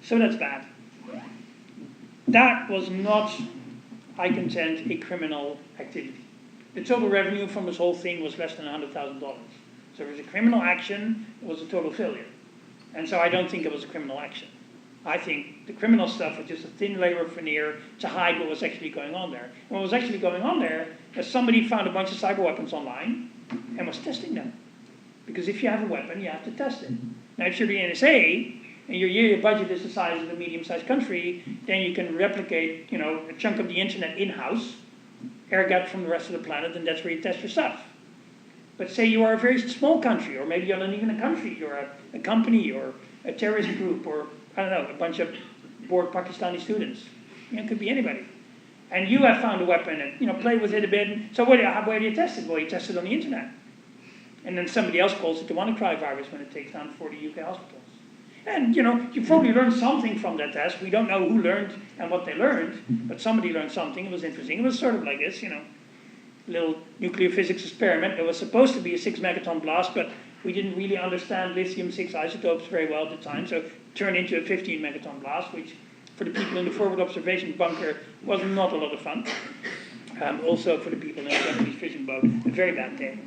So that's bad. That was not, I contend, a criminal activity. The total revenue from this whole thing was less than $100,000. So it was a criminal action, it was a total failure. And so I don't think it was a criminal action. I think the criminal stuff was just a thin layer of veneer to hide what was actually going on there. And what was actually going on there is somebody found a bunch of cyber weapons online and was testing them. Because if you have a weapon, you have to test it. Now, if you're the NSA, and your yearly budget is the size of a medium-sized country, then you can replicate, a chunk of the internet in-house, air gap from the rest of the planet, and that's where you test your stuff. But say you are a very small country, or maybe you're not even a country, you're a company, or a terrorist group, or, I don't know, a bunch of bored Pakistani students. It could be anybody. And you have found a weapon and, play with it a bit. So where do you test it? Well, you test it on the internet. And then somebody else calls it the WannaCry virus when it takes down 40 UK hospitals. And, you probably learned something from that test. We don't know who learned and what they learned, but somebody learned something. It was interesting. It was sort of like this, little nuclear physics experiment. It was supposed to be a 6 megaton blast, but we didn't really understand lithium-6 isotopes very well at the time, so it turned into a 15 megaton blast, which for the people in the forward observation bunker was not a lot of fun. Also for the people in the Japanese fishing boat, a very bad day.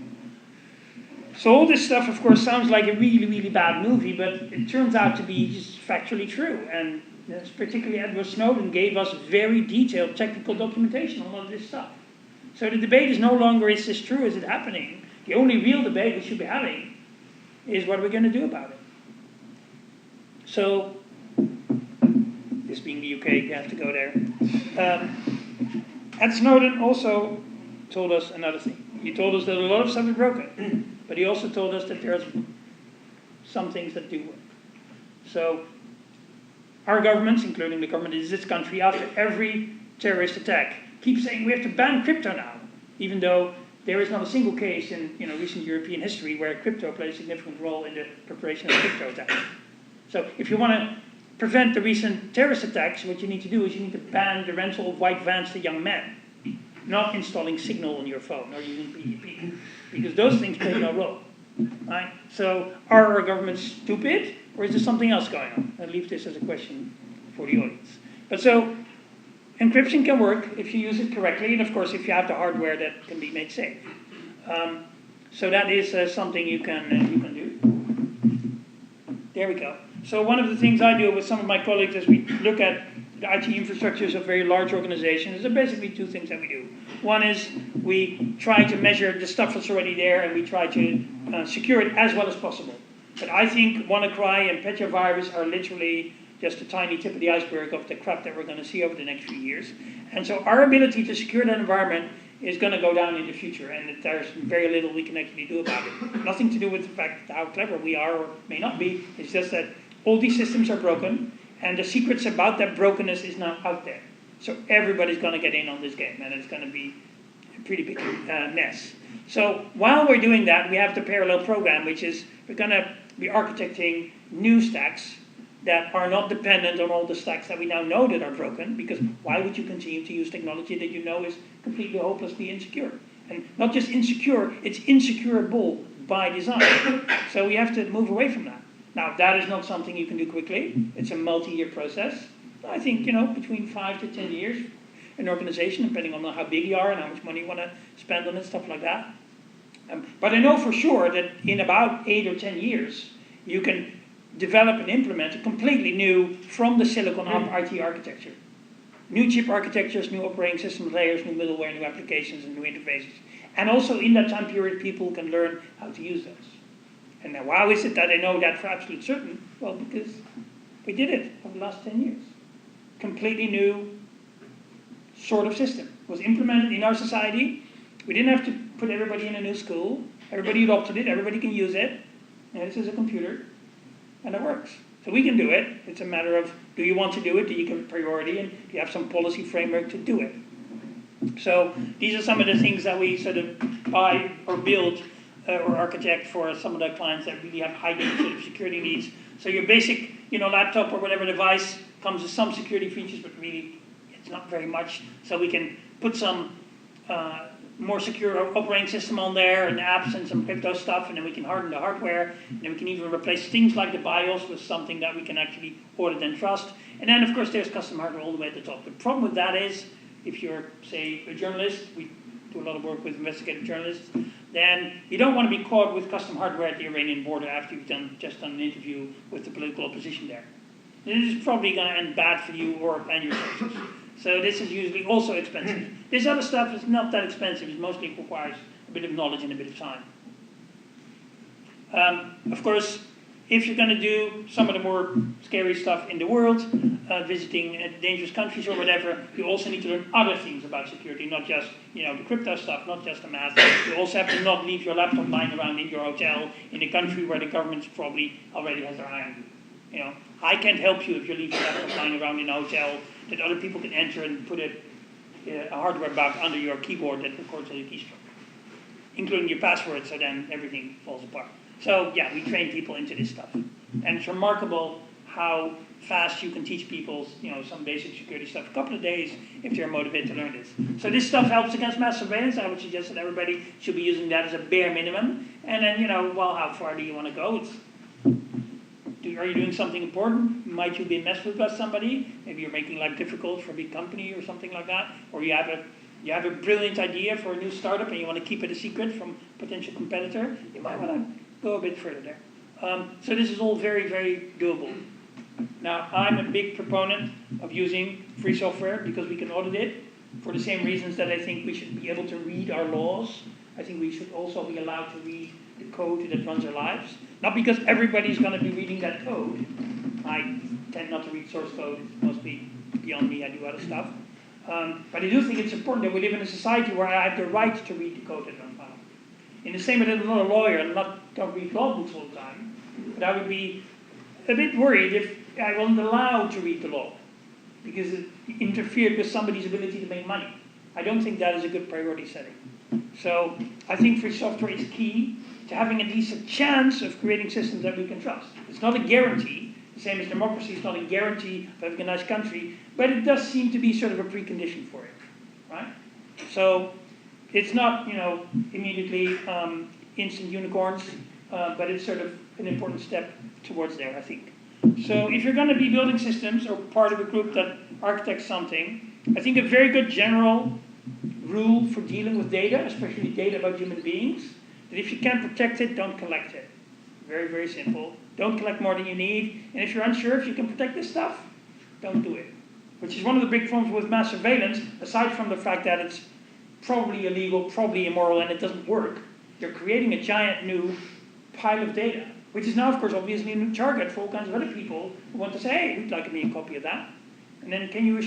So all this stuff, of course, sounds like a really, really bad movie, but it turns out to be just factually true. And particularly Edward Snowden gave us very detailed technical documentation on all of this stuff. So the debate is no longer, is this true, is it happening? The only real debate we should be having is what we're going to do about it. So, this being the UK, you have to go there. Ed Snowden also told us another thing. He told us that a lot of stuff is broken, but he also told us that there's some things that do work. So, our governments, including the government in this country, after every terrorist attack, keep saying we have to ban crypto now, even though there is not a single case in recent European history where crypto played a significant role in the preparation of crypto attacks. So if you want to prevent the recent terrorist attacks, what you need to do is you need to ban the rental of white vans to young men, not installing Signal on your phone or using PGP, because those things play no role. Right? So are our governments stupid, or is there something else going on? I'll leave this as a question for the audience. But so, encryption can work if you use it correctly, and of course if you have the hardware that can be made safe. So that is something you can do. There we go. So one of the things I do with some of my colleagues as we look at the IT infrastructures of very large organizations, there are basically two things that we do. One is we try to measure the stuff that's already there, and we try to secure it as well as possible. But I think WannaCry and Pecha virus are literally just a tiny tip of the iceberg of the crap that we're going to see over the next few years. And so our ability to secure that environment is going to go down in the future, and there's very little we can actually do about it. Nothing to do with the fact how clever we are or may not be. It's just that all these systems are broken, and the secrets about that brokenness is now out there. So everybody's going to get in on this game, and it's going to be a pretty big mess. So while we're doing that, we have the parallel program, which is we're going to be architecting new stacks that are not dependent on all the stacks that we now know that are broken, because why would you continue to use technology that you know is completely hopelessly insecure? And not just insecure, it's insecurable by design. So we have to move away from that. Now, that is not something you can do quickly. It's a multi-year process. I think, between 5 to 10 years, an organization, depending on how big you are and how much money you want to spend on it, stuff like that. But I know for sure that in about 8 or 10 years, you can develop and implement a completely new, from the silicon up IT architecture. New chip architectures, new operating system layers, new middleware, new applications, and new interfaces. And also in that time period, people can learn how to use those. And now, how is it that I know that for absolute certain? Well, because we did it over the last 10 years. Completely new sort of system. It was implemented in our society. We didn't have to put everybody in a new school. Everybody adopted it. Everybody can use it. And this is a computer. And it works. So we can do it. It's a matter of, do you want to do it? Do you give it priority? And do you have some policy framework to do it? So these are some of the things that we sort of buy or build or architect for some of the clients that really have high sort of security needs. So your basic, laptop or whatever device comes with some security features, but really it's not very much. So we can put some more secure operating system on there and apps and some crypto stuff, and then we can harden the hardware, and then we can even replace things like the BIOS with something that we can actually audit and trust. And then, of course, there's custom hardware all the way at the top. The problem with that is, if you're, say, a journalist, we do a lot of work with investigative journalists, then you don't want to be caught with custom hardware at the Iranian border after you've just done an interview with the political opposition there. This is probably going to end bad for you and your sources. So this is usually also expensive. This other stuff is not that expensive. It mostly requires a bit of knowledge and a bit of time. Of course, if you're going to do some of the more scary stuff in the world, visiting dangerous countries or whatever, you also need to learn other things about security, not just the crypto stuff, not just the math. You also have to not leave your laptop lying around in your hotel in a country where the government probably already has their eye on you. I can't help you if you leave your laptop lying around in a hotel that other people can enter and put a hardware bug under your keyboard that records all your keystroke, including your password, so then everything falls apart. So yeah, we train people into this stuff. And it's remarkable how fast you can teach people, some basic security stuff. A couple of days if they're motivated to learn this. So this stuff helps against mass surveillance. I would suggest that everybody should be using that as a bare minimum. And then, how far do you want to go? Are you doing something important? Might you be messed with by somebody? Maybe you're making life difficult for a big company or something like that. Or you have a brilliant idea for a new startup and you want to keep it a secret from a potential competitor. You might want to go a bit further there. So this is all very, very doable. Now, I'm a big proponent of using free software because we can audit it for the same reasons that I think we should be able to read our laws. I think we should also be allowed to read the code that runs our lives. Not because everybody's going to be reading that code. I tend not to read source code. It's mostly beyond me. I do other stuff. But I do think it's important that we live in a society where I have the right to read the code that runs my life. In the same way that I'm not a lawyer and don't read law books all the time, but I would be a bit worried if I wasn't allowed to read the law because it interfered with somebody's ability to make money. I don't think that is a good priority setting. So I think free software is key to having at least a chance of creating systems that we can trust. It's not a guarantee, the same as democracy is not a guarantee of having a nice country, but it does seem to be sort of a precondition for it, right? So it's not, immediately instant unicorns, but it's sort of an important step towards there, I think. So if you're going to be building systems or part of a group that architects something, I think a very good general rule for dealing with data, especially data about human beings, that if you can't protect it, don't collect it. Very, very simple. Don't collect more than you need. And if you're unsure if you can protect this stuff, don't do it. Which is one of the big problems with mass surveillance, aside from the fact that it's probably illegal, probably immoral, and it doesn't work. You're creating a giant new pile of data, which is now, of course, obviously a new target for all kinds of other people who want to say, hey, we'd like to make a copy of that. And then can you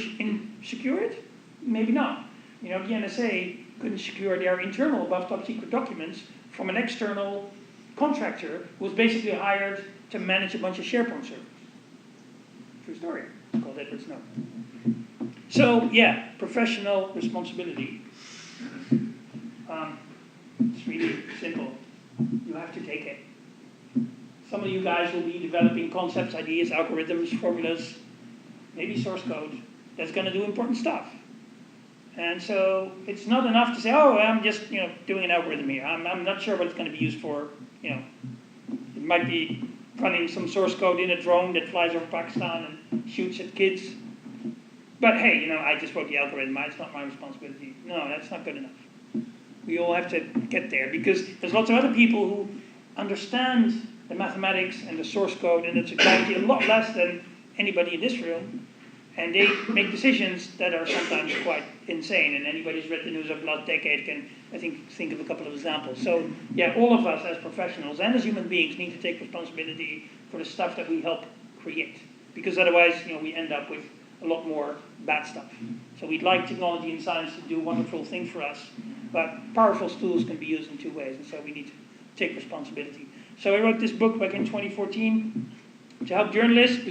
secure it? Maybe not. The NSA couldn't secure their internal above top secret documents from an external contractor who was basically hired to manage a bunch of SharePoint servers. True story. It's called Edward Snowden. So, yeah, professional responsibility. It's really simple. You have to take it. Some of you guys will be developing concepts, ideas, algorithms, formulas, maybe source code that's going to do important stuff. And so it's not enough to say, oh, I'm just doing an algorithm here. I'm not sure what it's going to be used for. It might be running some source code in a drone that flies over Pakistan and shoots at kids. But hey, I just wrote the algorithm. It's not my responsibility. No, that's not good enough. We all have to get there because there's lots of other people who understand the mathematics and the source code and the technology a lot less than anybody in this room. And they make decisions that are sometimes quite insane. And anybody who's read the news of the last decade can, I think of a couple of examples. So, yeah, all of us as professionals and as human beings need to take responsibility for the stuff that we help create. Because otherwise, we end up with a lot more bad stuff. So we'd like technology and science to do wonderful things for us. But powerful tools can be used in two ways. And so we need to take responsibility. So I wrote this book back in 2014 to help journalists.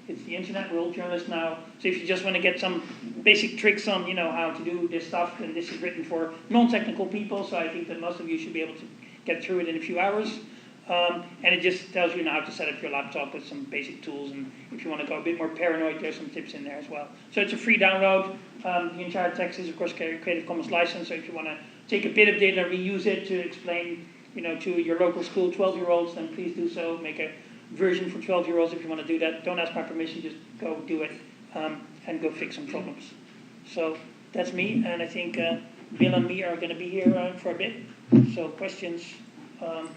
It's the internet, we're all journalists now. So if you just want to get some basic tricks on, how to do this stuff, and this is written for non-technical people, so I think that most of you should be able to get through it in a few hours. And it just tells you now how to set up your laptop with some basic tools. And if you want to go a bit more paranoid, there's some tips in there as well. So it's a free download. The entire text is, of course, Creative Commons license. So if you want to take a bit of data and reuse it to explain, to your local school 12-year-olds, then please do so. Make a version for 12-year-olds if you want to do that. Don't ask my permission, just go do it and go fix some problems. So that's me, and I think Bill and me are going to be here for a bit. So questions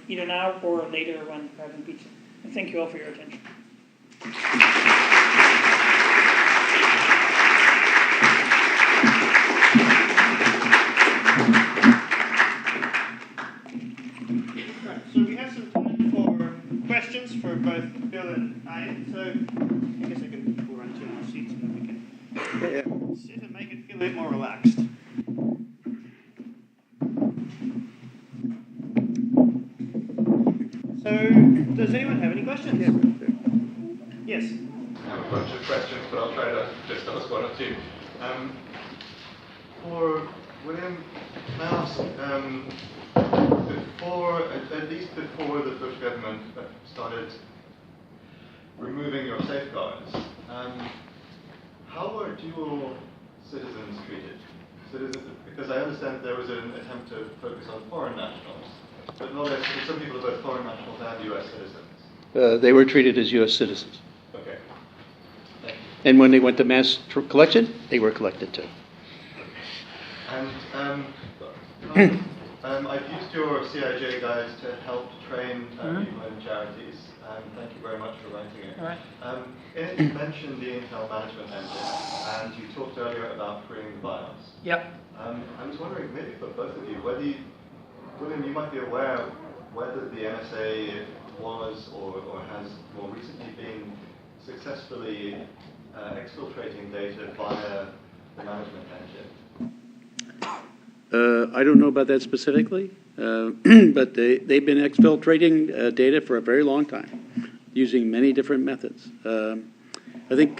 either now or later when we're having pizza. And thank you all for your attention. So we have some time for questions for both Bill and Ian. So I guess I can go around 2 more seats and then we can sit and make it feel a bit more relaxed. So does anyone have any questions? Yes. I have a bunch of questions, but I'll try to just ask one or two. For William, can I ask, at least before the Bush government started removing your safeguards, how were dual citizens treated? Because I understand there was an attempt to focus on foreign nationals, but not as some people are both foreign nationals and U.S. citizens. They were treated as U.S. citizens. Okay. Thank you. And when they went to mass collection, they were collected too. And I've used your CIJ guides to help train people in charities. Thank you very much for writing it. All right. In it, you mentioned the Intel management engine, and you talked earlier about freeing the BIOS. Yep. I was wondering, maybe for both of you, William, you might be aware whether the NSA was or has more recently been successfully exfiltrating data via the management engine. I don't know about that specifically, but they've been exfiltrating data for a very long time, using many different methods. I think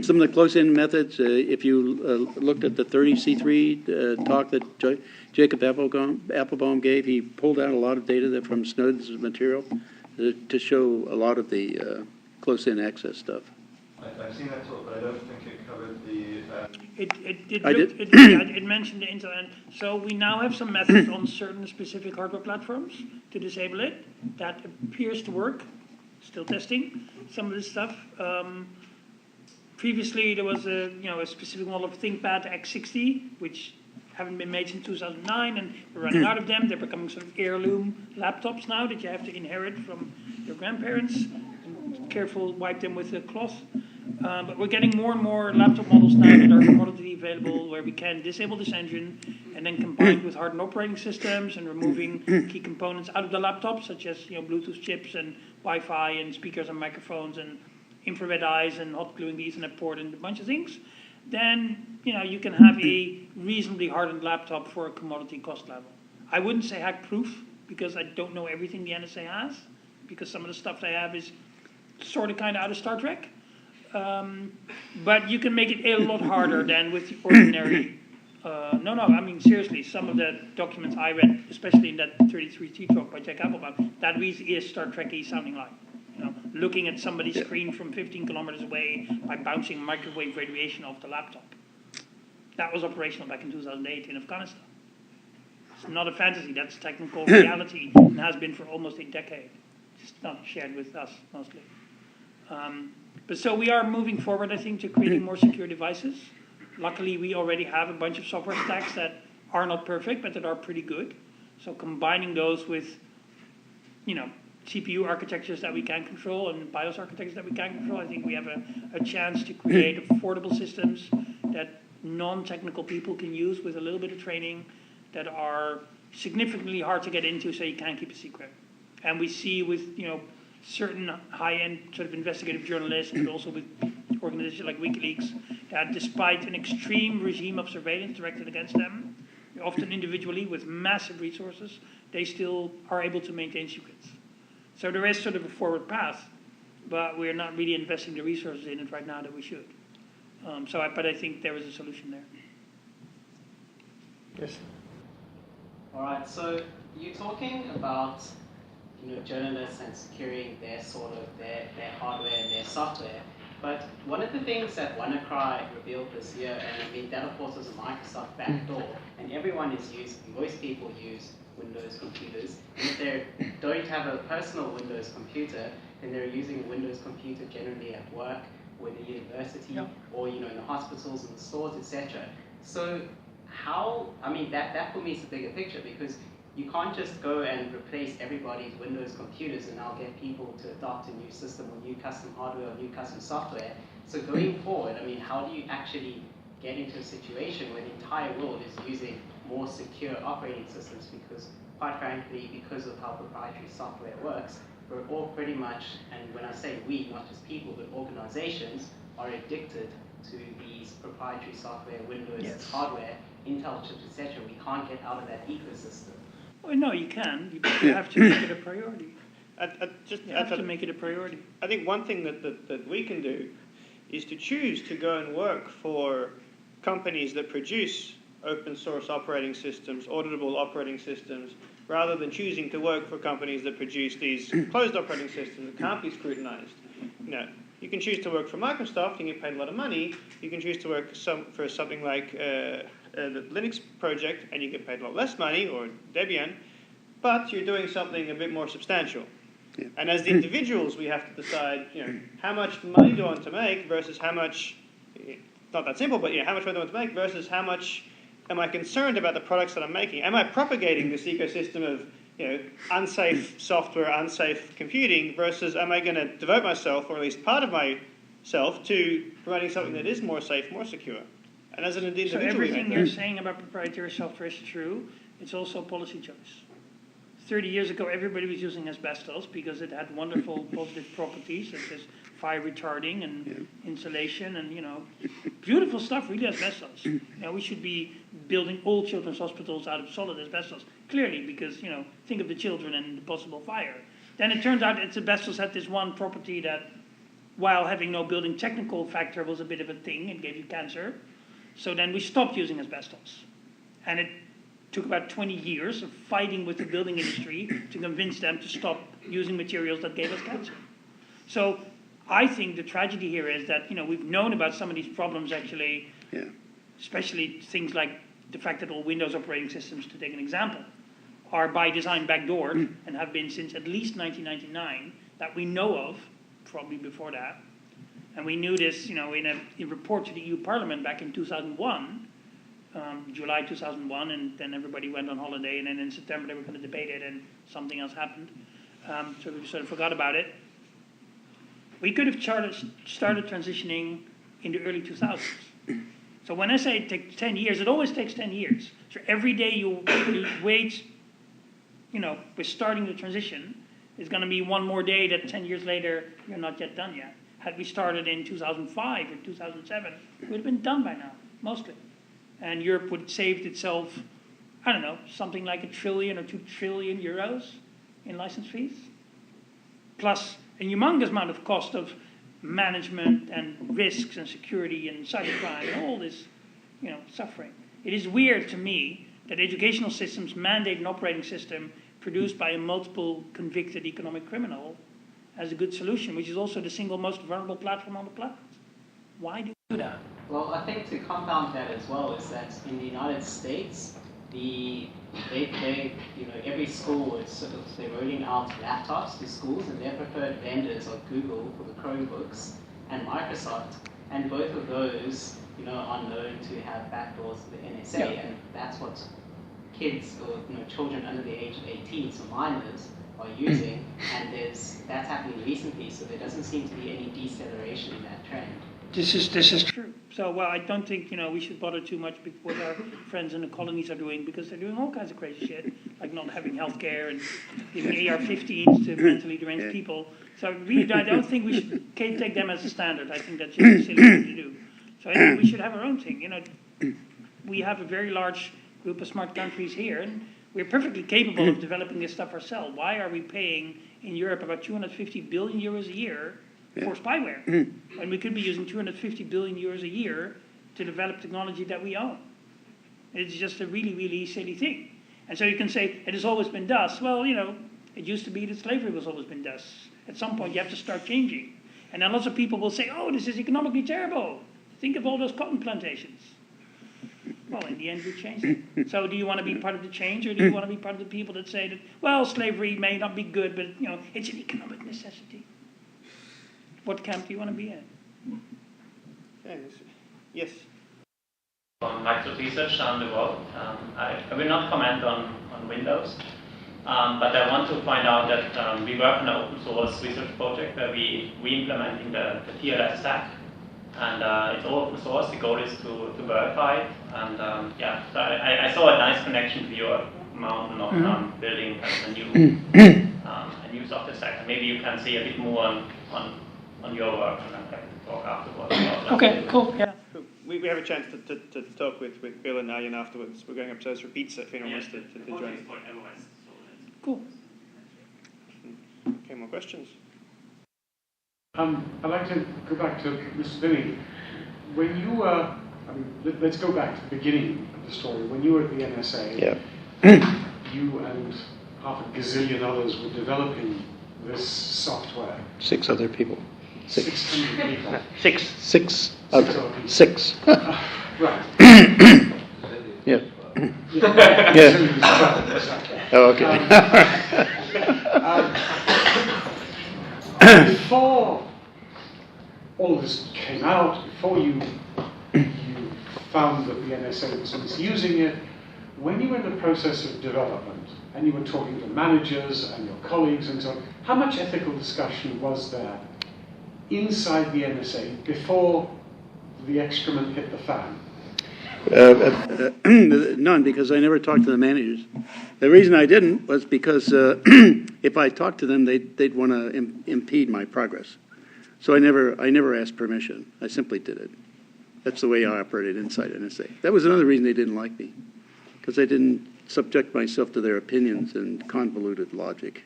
some of the close-in methods, if you looked at the 30C3 talk that Jacob Applebaum gave, he pulled out a lot of data from Snowden's material to show a lot of the close-in access stuff. I've seen that talk, but I don't think it covered the... It mentioned the Intel, and so we now have some methods on certain specific hardware platforms to disable it. That appears to work. Still testing some of this stuff. Previously, there was a specific model of ThinkPad X60, which haven't been made since 2009, and we're running out of them. They're becoming sort of heirloom laptops now that you have to inherit from your grandparents. And careful, wipe them with a cloth. But we're getting more and more laptop models now that are commodity available, where we can disable this engine and then combine it with hardened operating systems and removing key components out of the laptop, such as Bluetooth chips and Wi-Fi and speakers and microphones and infrared eyes and hot gluing the Ethernet port and a bunch of things. Then you can have a reasonably hardened laptop for a commodity cost level. I wouldn't say hack-proof because I don't know everything the NSA has, because some of the stuff they have is sort of kind of out of Star Trek. But you can make it a lot harder than with the ordinary. I mean seriously, some of the documents I read, especially in that 33T talk by Jack Applebaum, that really is Star Trek-y sounding like. Looking at somebody's screen from 15 kilometers away by bouncing microwave radiation off the laptop. That was operational back in 2008 in Afghanistan. It's not a fantasy, that's technical reality and has been for almost a decade. Just not shared with us mostly. But so we are moving forward, I think, to creating more secure devices. Luckily, we already have a bunch of software stacks that are not perfect, but that are pretty good. So combining those with, CPU architectures that we can control and BIOS architectures that we can control, I think we have a chance to create affordable systems that non-technical people can use with a little bit of training, that are significantly hard to get into, so you can't keep a secret. And we see with, certain high-end sort of investigative journalists, but also with organizations like WikiLeaks, that despite an extreme regime of surveillance directed against them, often individually with massive resources, they still are able to maintain secrets. So there is sort of a forward path, but we're not really investing the resources in it right now that we should. But I think there is a solution there. Yes. All right, so you're talking about journalists and securing their their hardware and their software. But one of the things that WannaCry revealed this year, and I mean that of course is a Microsoft backdoor, and everyone is using, most people use Windows computers, and if they don't have a personal Windows computer, then they're using a Windows computer generally at work, or in the university, or in the hospitals and the stores, etc. So how, I mean that for me is the bigger picture, because you can't just go and replace everybody's Windows computers and now get people to adopt a new system or new custom hardware or new custom software. So going forward, I mean, how do you actually get into a situation where the entire world is using more secure operating systems? Because quite frankly, because of how proprietary software works, we're all pretty much, and when I say we, not just people, but organizations, are addicted to these proprietary software, Windows hardware, Intel chips, etc. We can't get out of that ecosystem. Well, no, you can. You have to make it a priority. You have to make it a priority. I think one thing that we can do is to choose to go and work for companies that produce open source operating systems, auditable operating systems, rather than choosing to work for companies that produce these closed operating systems that can't be scrutinized. You can choose to work for Microsoft and get paid a lot of money. You can choose to work for something like the Linux project and you get paid a lot less money, or Debian, but you're doing something a bit more substantial. Yeah. And as the individuals, we have to decide, how much money do I want to make versus how much, not that simple, but how much money do I want to make versus how much am I concerned about the products that I'm making? Am I propagating this ecosystem of unsafe software, unsafe computing, versus am I going to devote myself, or at least part of myself, to promoting something that is more safe, more secure? And as an individual, so everything you're saying about proprietary software is true. It's also a policy choice. 30 years ago, everybody was using asbestos because it had wonderful positive properties such as fire retarding and insulation and, beautiful stuff, really, asbestos. We should be building all children's hospitals out of solid asbestos, clearly, because, think of the children and the possible fire. Then it turns out asbestos had this one property that, while having no building technical factor, was a bit of a thing and gave you cancer. So then we stopped using asbestos. And it took about 20 years of fighting with the building industry to convince them to stop using materials that gave us cancer. So I think the tragedy here is that, we've known about some of these problems actually, especially things like the fact that all Windows operating systems, to take an example, are by design backdoored and have been since at least 1999 that we know of, probably before that. And we knew this, in a report to the EU Parliament back in 2001, July 2001, and then everybody went on holiday, and then in September they were going to debate it, and something else happened. So we sort of forgot about it. We could have started transitioning in the early 2000s. So when I say it takes 10 years, it always takes 10 years. So every day you wait, we're starting the transition, is going to be one more day that 10 years later you're not yet done yet. Had we started in 2005 or 2007, it would have been done by now, mostly. And Europe would have saved itself, I don't know, something like €1 trillion or €2 trillion in license fees, plus a humongous amount of cost of management and risks and security and cybercrime and all this, suffering. It is weird to me that educational systems mandate an operating system produced by a multiple convicted economic criminal as a good solution, which is also the single most vulnerable platform on the planet. Why do we do that? Well, I think to compound that as well is that in the United States, every school is they're rolling out laptops to schools, and their preferred vendors are Google for the Chromebooks and Microsoft, and both of those, are known to have backdoors to the NSA, and that's what kids or children under the age of 18, so minors, are using, and that's happening recently, so there doesn't seem to be any deceleration in that trend. This is true. So, well, I don't think, we should bother too much with what our friends in the colonies are doing, because they're doing all kinds of crazy shit, like not having health care and giving AR-15s to mentally deranged people. So really, I don't think we should take them as a standard. I think that's just a silly thing to do. So I think we should have our own thing. We have a very large group of smart countries here, and we're perfectly capable of developing this stuff ourselves. Why are we paying in Europe about 250 billion euros a year for spyware? And we could be using 250 billion euros a year to develop technology that we own. It's just a really, really silly thing. And so you can say, it has always been thus. Well, you know, it used to be that slavery was always been thus. At some point, you have to start changing. And then lots of people will say, oh, this is economically terrible. Think of all those cotton plantations. Well, in the end, we changed it. So do you want to be part of the change, or do you want to be part of the people that say that, well, slavery may not be good, but, you know, it's an economic necessity? What camp do you want to be in? Yes. On Microsoft research around the world. I will not comment on Windows, but I want to point out that we work on an open source research project where we implementing the TLS stack, and it's all open source. The goal is to verify it, and yeah, so I saw a nice connection to your mountain of building kind of a new software stack. Maybe you can say a bit more on your work, and I'm happy to talk afterwards about that. Okay, cool, yeah. We have a chance to talk with Bill and Arjen afterwards. We're going upstairs for pizza if anyone wants to join. Cool. Okay, more questions? I'd like to go back to Mr. Binney. When you let's go back to the beginning of the story. When you were at the NSA, you and half a gazillion others were developing this software. 6 other people. 600 people. Six. Other people. 6. Right. Yeah. Exactly. Oh, okay. Before all this came out, before you found that the NSA was misusing it, when you were in the process of development and you were talking to managers and your colleagues and so on, how much ethical discussion was there inside the NSA before the excrement hit the fan? None, because I never talked to the managers. The reason I didn't was because if I talked to them, they'd want to impede my progress. So I never asked permission. I simply did it. That's the way I operated inside NSA. That was another reason they didn't like me, because I didn't subject myself to their opinions and convoluted logic.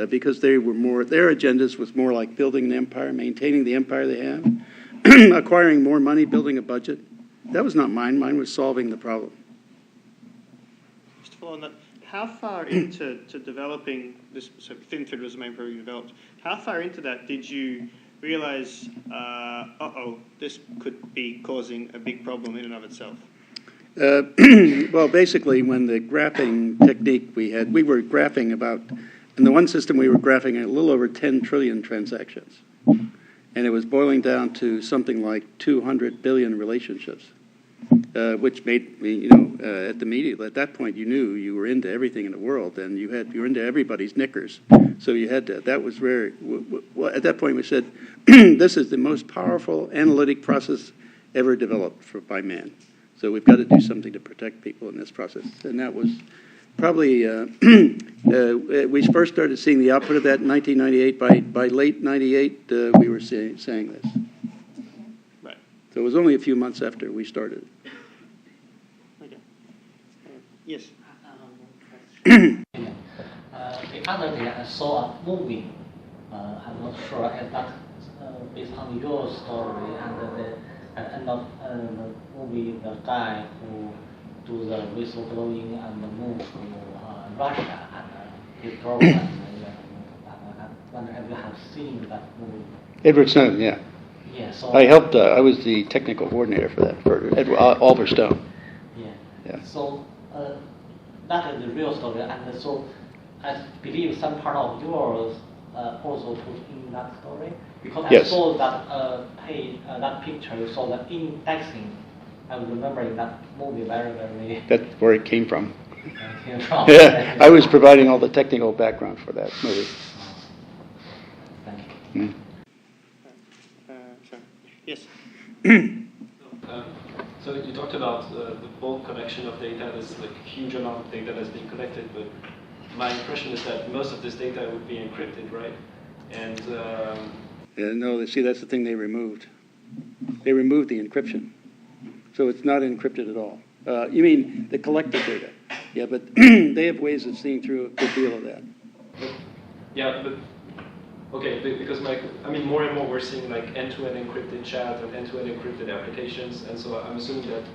Because their agendas was more like building an empire, maintaining the empire they have, acquiring more money, building a budget. That was not mine. Mine was solving the problem. Just to follow on that, how far into developing this, so ThinThread was the main program you developed, how far into that did you realize, this could be causing a big problem in and of itself? Well, basically, when the graphing technique we were graphing about, in the one system we were graphing a little over 10 trillion transactions. And it was boiling down to something like 200 billion relationships, which made me, at that point you knew you were into everything in the world, and you were into everybody's knickers. So you had to, that was very, well, at that point we said, this is the most powerful analytic process ever developed by man. So we've got to do something to protect people in this process. And that was probably, we first started seeing the output of that in 1998. By late 98, we were saying this. Right. So it was only a few months after we started. Okay. Yes. The other day I saw a movie. I'm not sure if that based on your story and the movie, the guy who do the whistleblowing and move to Russia and his program. I wonder if you have seen that movie. Edward Snowden, yeah. Yeah. So I helped. I was the technical coordinator for that for Oliver Stone. Yeah. So that is the real story, and so I believe some part of yours also put in that story, because Yes. I saw that that picture. You saw that indexing. I was remembering that movie very, very. That's where it came from. Came from. Yeah, I was providing all the technical background for that movie. Thank you. Mm. Sure. Yes. So you talked about the bulk collection of data. There's like a huge amount of data that's being collected, but my impression is that most of this data would be encrypted, right? And No, see, that's the thing they removed. They removed the encryption. So it's not encrypted at all. You mean the collected data? Yeah, but they have ways of seeing through a good deal of that. Because more and more we're seeing like end-to-end encrypted chat and end-to-end encrypted applications, and so I'm assuming that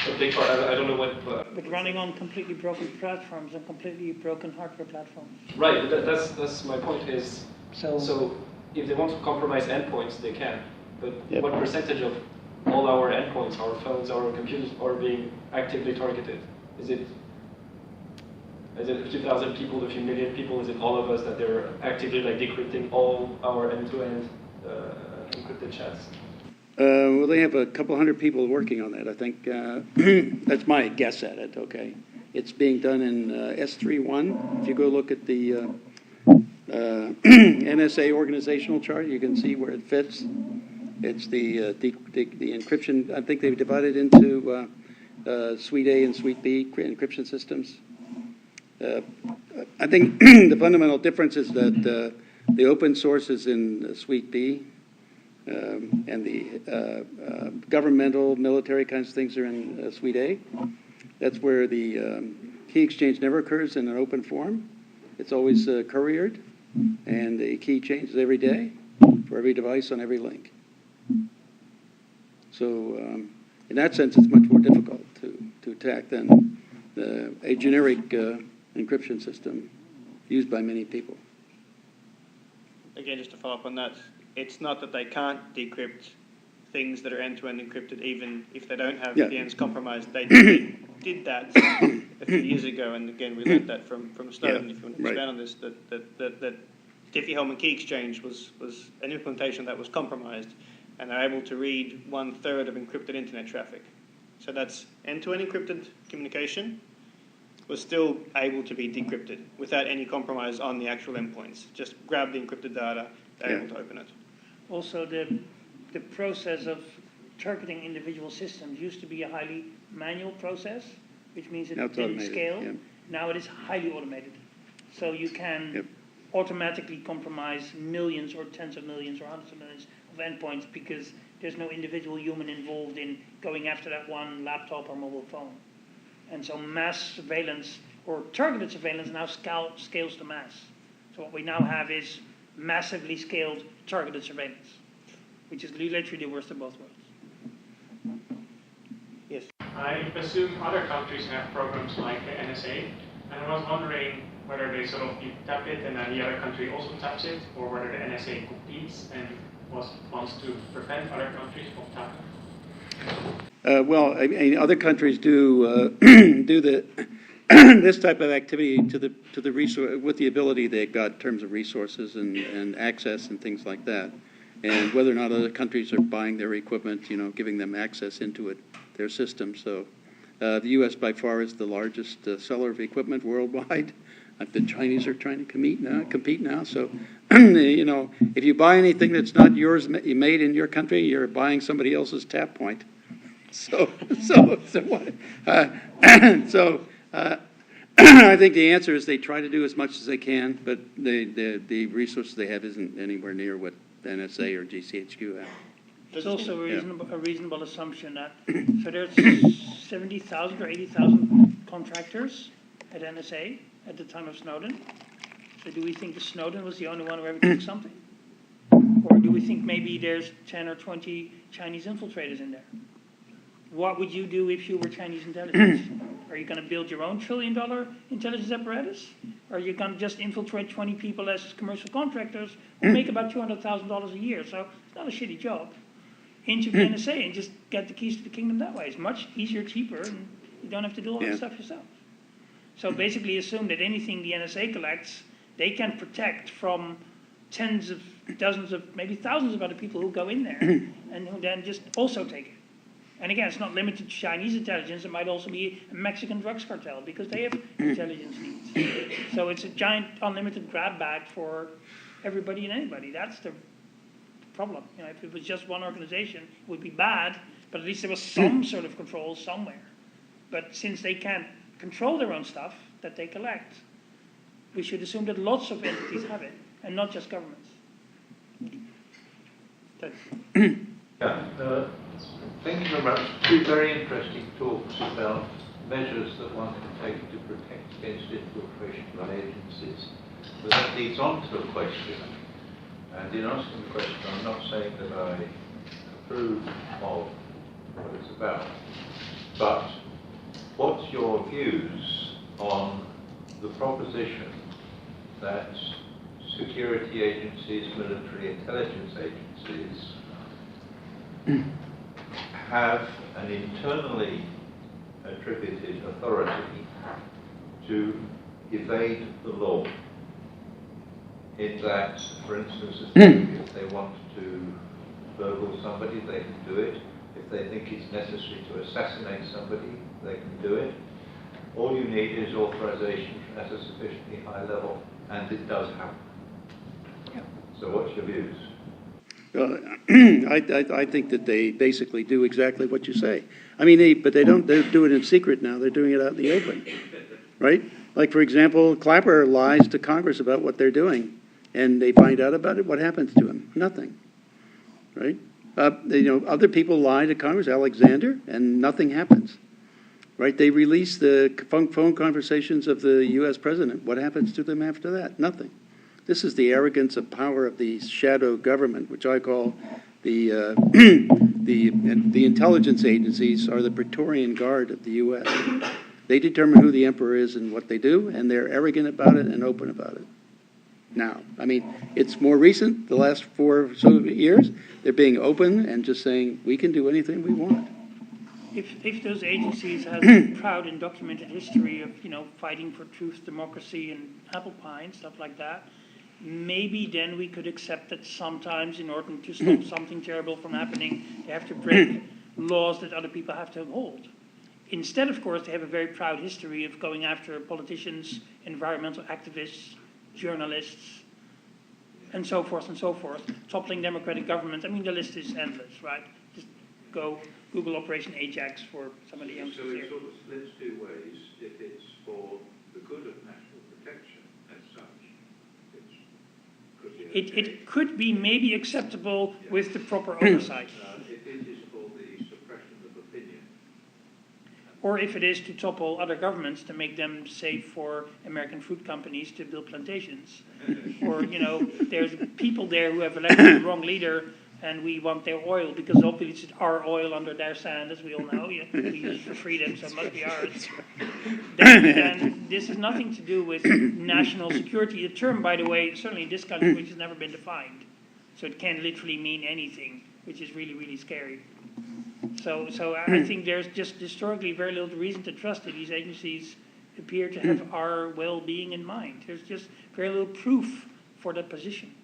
a big part. I don't know what. But running on completely broken platforms and completely broken hardware platforms. Right, but that's my point. Is so if they want to compromise endpoints, they can. But Yep. what percentage of all our endpoints, our phones, our computers, are being actively targeted? Is it 2,000 people, a few million people? Is it all of us that they're actively like decrypting all our end-to-end encrypted chats? Well, they have a couple hundred people working on that, I think. That's my guess at it, okay? It's being done in S3.1. If you go look at the NSA organizational chart, you can see where it fits. It's the encryption. I think they've divided into Suite A and Suite B encryption systems. I think the fundamental difference is that the open source is in Suite B, and the governmental, military kinds of things are in Suite A. That's where the key exchange never occurs in an open form. It's always couriered, and the key changes every day for every device on every link. So in that sense, it's much more difficult to attack than a generic encryption system used by many people. Again, just to follow up on that, it's not that they can't decrypt things that are end-to-end encrypted, even if they don't have VPNs compromised. They did that a few years ago, and again, we learned that from Snowden. If you want to expand on this, that Diffie-Hellman key exchange was an implementation that was compromised, and they're able to read 1/3 of encrypted internet traffic. So that's end-to-end encrypted communication was still able to be decrypted without any compromise on the actual endpoints. Just grab the encrypted data, they're able to open it. Also, the process of targeting individual systems used to be a highly manual process, which means it didn't scale. Yeah. Now it is highly automated. So you can automatically compromise millions or tens of millions or hundreds of millions of endpoints because there's no individual human involved in going after that one laptop or mobile phone. And so mass surveillance or targeted surveillance now scales to mass. So what we now have is massively scaled targeted surveillance, which is literally the worst of both worlds. Yes. I assume other countries have programs like the NSA, and I was wondering whether they sort of tap it and then the other country also taps it, or whether the NSA competes and wants to prevent other countries from tapping. Well, I mean, other countries do do this type of activity to the resource with the ability they've got in terms of resources and access and things like that. And whether or not other countries are buying their equipment, giving them access into their system. So the U.S. by far is the largest seller of equipment worldwide. The Chinese are trying to compete now. So, if you buy anything that's not yours, made in your country, you're buying somebody else's tap point. So I think the answer is they try to do as much as they can, but the resources they have isn't anywhere near what the NSA or GCHQ have. It's also a reasonable assumption that so there's 70,000 or 80,000 contractors at NSA at the time of Snowden. So do we think that Snowden was the only one who ever took something? Or do we think maybe there's 10 or 20 Chinese infiltrators in there? What would you do if you were Chinese intelligence? Are you going to build your own $1 trillion intelligence apparatus? Or are you going to just infiltrate 20 people as commercial contractors who make about $200,000 a year? So it's not a shitty job. Into the NSA and just get the keys to the kingdom that way. It's much easier, cheaper, and you don't have to do all that stuff yourself. So basically assume that anything the NSA collects, they can protect from tens of dozens of, maybe thousands of other people who go in there and who then just also take it. And again, it's not limited to Chinese intelligence. It might also be a Mexican drugs cartel because they have intelligence needs. So it's a giant unlimited grab bag for everybody and anybody. That's the problem. If it was just one organization, it would be bad, but at least there was some sort of control somewhere. But since they can't control their own stuff that they collect, we should assume that lots of entities have it, and not just governments. Thank you very much. Two very interesting talks about measures that one can take to protect against infiltration by agencies. But that leads on to a question. And in asking the question, I'm not saying that I approve of what it's about, but what's your views on the proposition that security agencies, military intelligence agencies have an internally attributed authority to evade the law? In that, for instance, if they want to burgle somebody, they can do it. If they think it's necessary to assassinate somebody, they can do it. All you need is authorization at a sufficiently high level, and it does happen. So what's your views? I think that they basically do exactly what you say. I mean, but they don't do it in secret now. They're doing it out in the open, right? Like, for example, Clapper lies to Congress about what they're doing, and they find out about it. What happens to him? Nothing, right? Other people lie to Congress, Alexander, and nothing happens, right? They release the phone conversations of the U.S. president. What happens to them after that? Nothing. This is the arrogance of power of the shadow government, which I call the intelligence agencies are the Praetorian Guard of the U.S. They determine who the emperor is and what they do, and they're arrogant about it and open about it. Now, I mean, it's more recent, the last 4 or so years, they're being open and just saying, we can do anything we want. If those agencies have a proud and documented history of, fighting for truth, democracy, and apple pie and stuff like that, maybe then we could accept that sometimes in order to stop something terrible from happening, they have to break laws that other people have to uphold. Instead, of course, they have a very proud history of going after politicians, environmental activists, journalists, and so forth, toppling democratic government. I mean, the list is endless, right? Just go Google Operation Ajax for some of the youngsters here. So it sort of splits 2 ways. If it's for the good of national protection as such, it could be maybe acceptable with the proper oversight. If it is for the suppression of opinion. Or if it is to topple other governments to make them safe for American fruit companies to build plantations. Or, there's people there who have elected the wrong leader and we want their oil because obviously it's our oil under their sand, as we all know. We use it for freedom, so it must be ours. Then this has nothing to do with national security. The term, by the way, certainly in this country, which has never been defined. So it can literally mean anything, which is really, really scary. So I think there's just historically very little reason to trust that these agencies appear to have our well-being in mind. There's just very little proof for that position.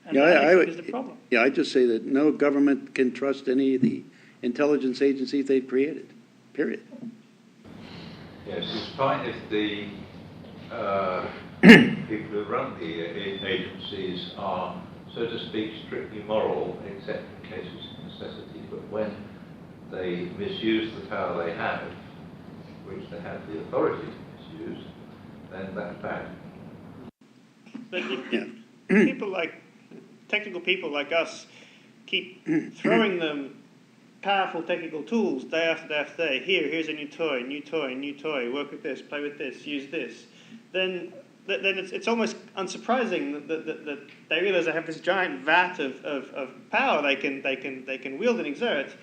And that I think is the problem. Yeah, I just say that no government can trust any of the intelligence agencies they've created, period. Yes, it's fine if the people who run the agencies are, so to speak, strictly moral, except in cases of necessity, but when they misuse the power they have, which they have the authority to misuse, then that's bad. But technical people like us keep throwing them powerful technical tools day after day after day. Here's a new toy, work with this, play with this, use this. Then it's almost unsurprising that they realize they have this giant vat of power they can wield and exert,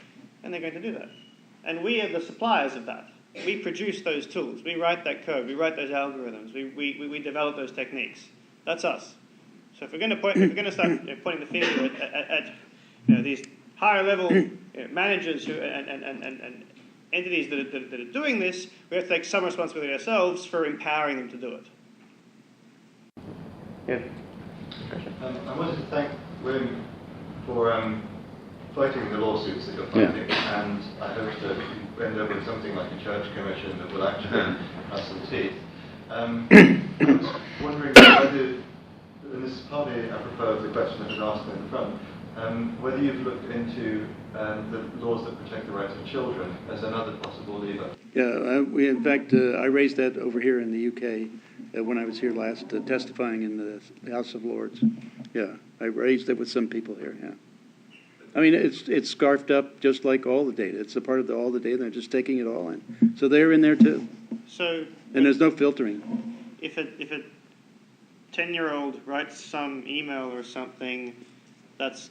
and they're going to do that. And we are the suppliers of that. We produce those tools. We write that code. We write those algorithms. We develop those techniques. That's us. So if we're going to start pointing the finger at these higher level managers and entities that are doing this, we have to take some responsibility ourselves for empowering them to do it. Yeah. I wanted to thank William for fighting the lawsuits that you're fighting, and I hope that we end up with something like a church commission that will actually have some teeth. I was wondering whether, and this is partly apropos of the question that was asked in the front, whether you've looked into the laws that protect the rights of children as another possible lever. Yeah, in fact, I raised that over here in the UK when I was here last testifying in the House of Lords. Yeah, I raised it with some people here, yeah. I mean, it's scarfed up just like all the data. It's a part of all the data. They're just taking it all in. So they're in there too. And there's no filtering. If a 10-year-old writes some email or something, it's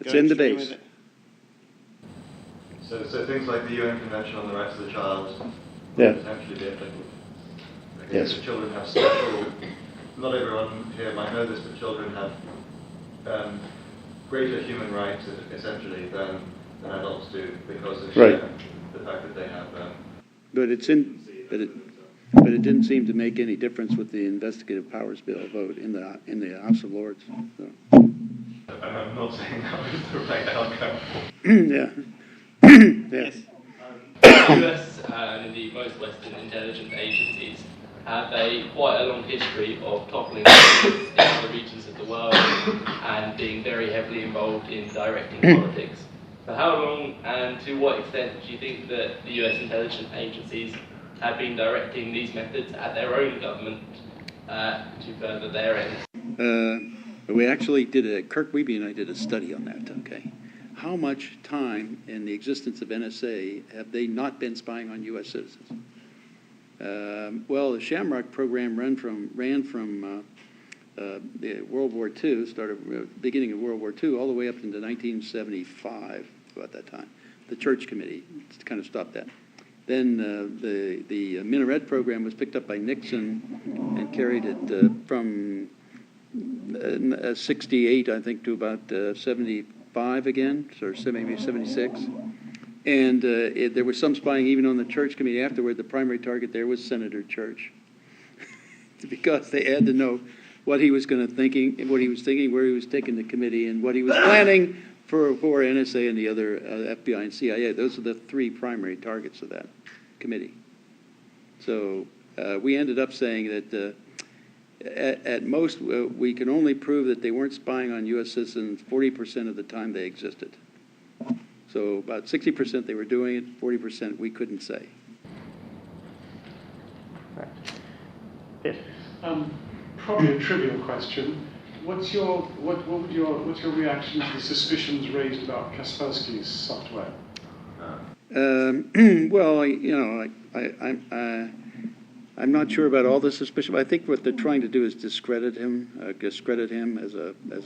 in the base. So things like the UN Convention on the Rights of the Child Yeah. potentially be applicable. Yes. The children have special, not everyone here might know this, but children have greater human rights, essentially, than adults do, because of the fact that they have... But it didn't seem to make any difference with the investigative powers bill vote in the House of Lords. So. I'm not saying that was the right outcome. Yeah. Yes. The US and indeed most Western intelligence agencies have quite a long history of toppling in other regions of the world and being very heavily involved in directing politics. For how long and to what extent do you think that the US intelligence agencies have been directing these methods at their own government to further their ends? We actually Kirk Wiebe and I did a study on that, okay? How much time in the existence of NSA have they not been spying on U.S. citizens? Well, the Shamrock program ran from the World War II, started beginning of World War II, all the way up into 1975, about that time. The Church Committee kind of stopped that. Then the Minaret program was picked up by Nixon and carried it from 68, I think, to about 75 again, or maybe 76. And there was some spying even on the Church Committee afterward. The primary target there was Senator Church, because they had to know what he was thinking, where he was taking the committee, and what he was planning for NSA and the other FBI and CIA. Those are the three primary targets of that committee. So we ended up saying that at most we can only prove that they weren't spying on U.S. citizens 40% of the time they existed. So about 60% they were doing it, 40% we couldn't say. Right. Yes. Probably a trivial question. What's your reaction to the suspicions raised about Kaspersky's software? Well, I'm not sure about all the suspicion. I think what they're trying to do is discredit him as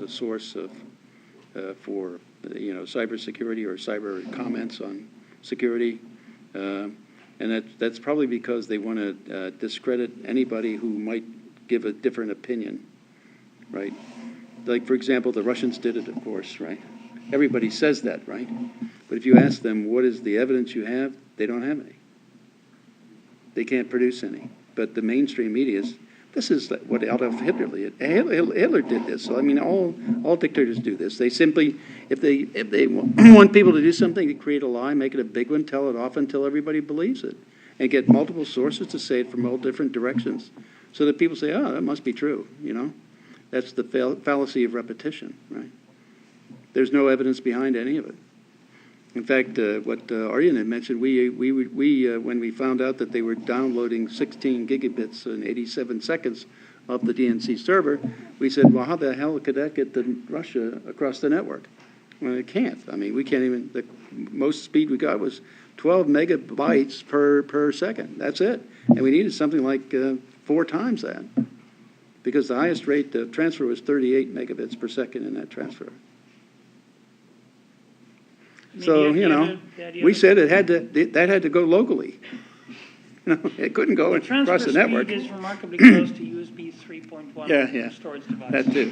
a source of for cybersecurity or cyber comments on security, and that's probably because they want to discredit anybody who might give a different opinion, right? Like, for example, the Russians did it, of course, right? Everybody says that, right? But if you ask them, what is the evidence you have, they don't have any. They can't produce any. But the mainstream media this is what Adolf Hitler did. Hitler did this. So, I mean, all dictators do this. They simply, if they want people to do something, they create a lie, make it a big one, tell it off until everybody believes it, and get multiple sources to say it from all different directions, so that people say, oh, that must be true, That's the fallacy of repetition, right? There's no evidence behind any of it. In fact, what Arjen had mentioned, we when we found out that they were downloading 16 gigabits in 87 seconds off the DNC server, we said, well, how the hell could that get to Russia across the network? Well, it can't. I mean, we can't even, the most speed we got was 12 megabytes per second. That's it. And we needed something like 4 times that, because the highest rate of transfer was 38 megabits per second in that transfer. So, we said that had to go locally. It couldn't go across the network. The transfer speed is remarkably close to USB 3.1 storage device. That too,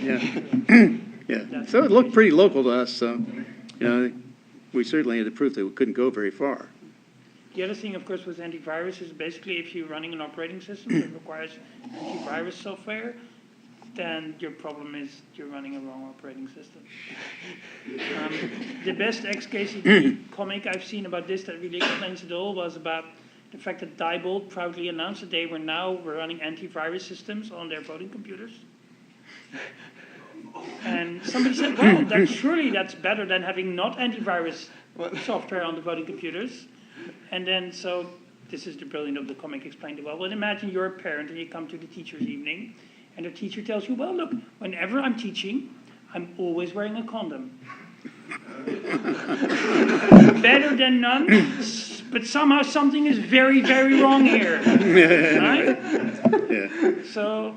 yeah. So it looked pretty local to us, so, we certainly had the proof that we couldn't go very far. The other thing, of course, with antivirus is basically if you're running an operating system that requires antivirus software, then your problem is you're running a wrong operating system. The best XKCD comic I've seen about this that really explains it all was about the fact that Diebold proudly announced that they were now running antivirus systems on their voting computers. And somebody said, well, surely that's better than having not antivirus software on the voting computers. And then, so this is the brilliance of the comic explained it well. Well, imagine you're a parent and you come to the teacher's evening, and the teacher tells you, well, look, whenever I'm teaching, I'm always wearing a condom. Better than none, but somehow something is very, very wrong here. Right? Yeah. So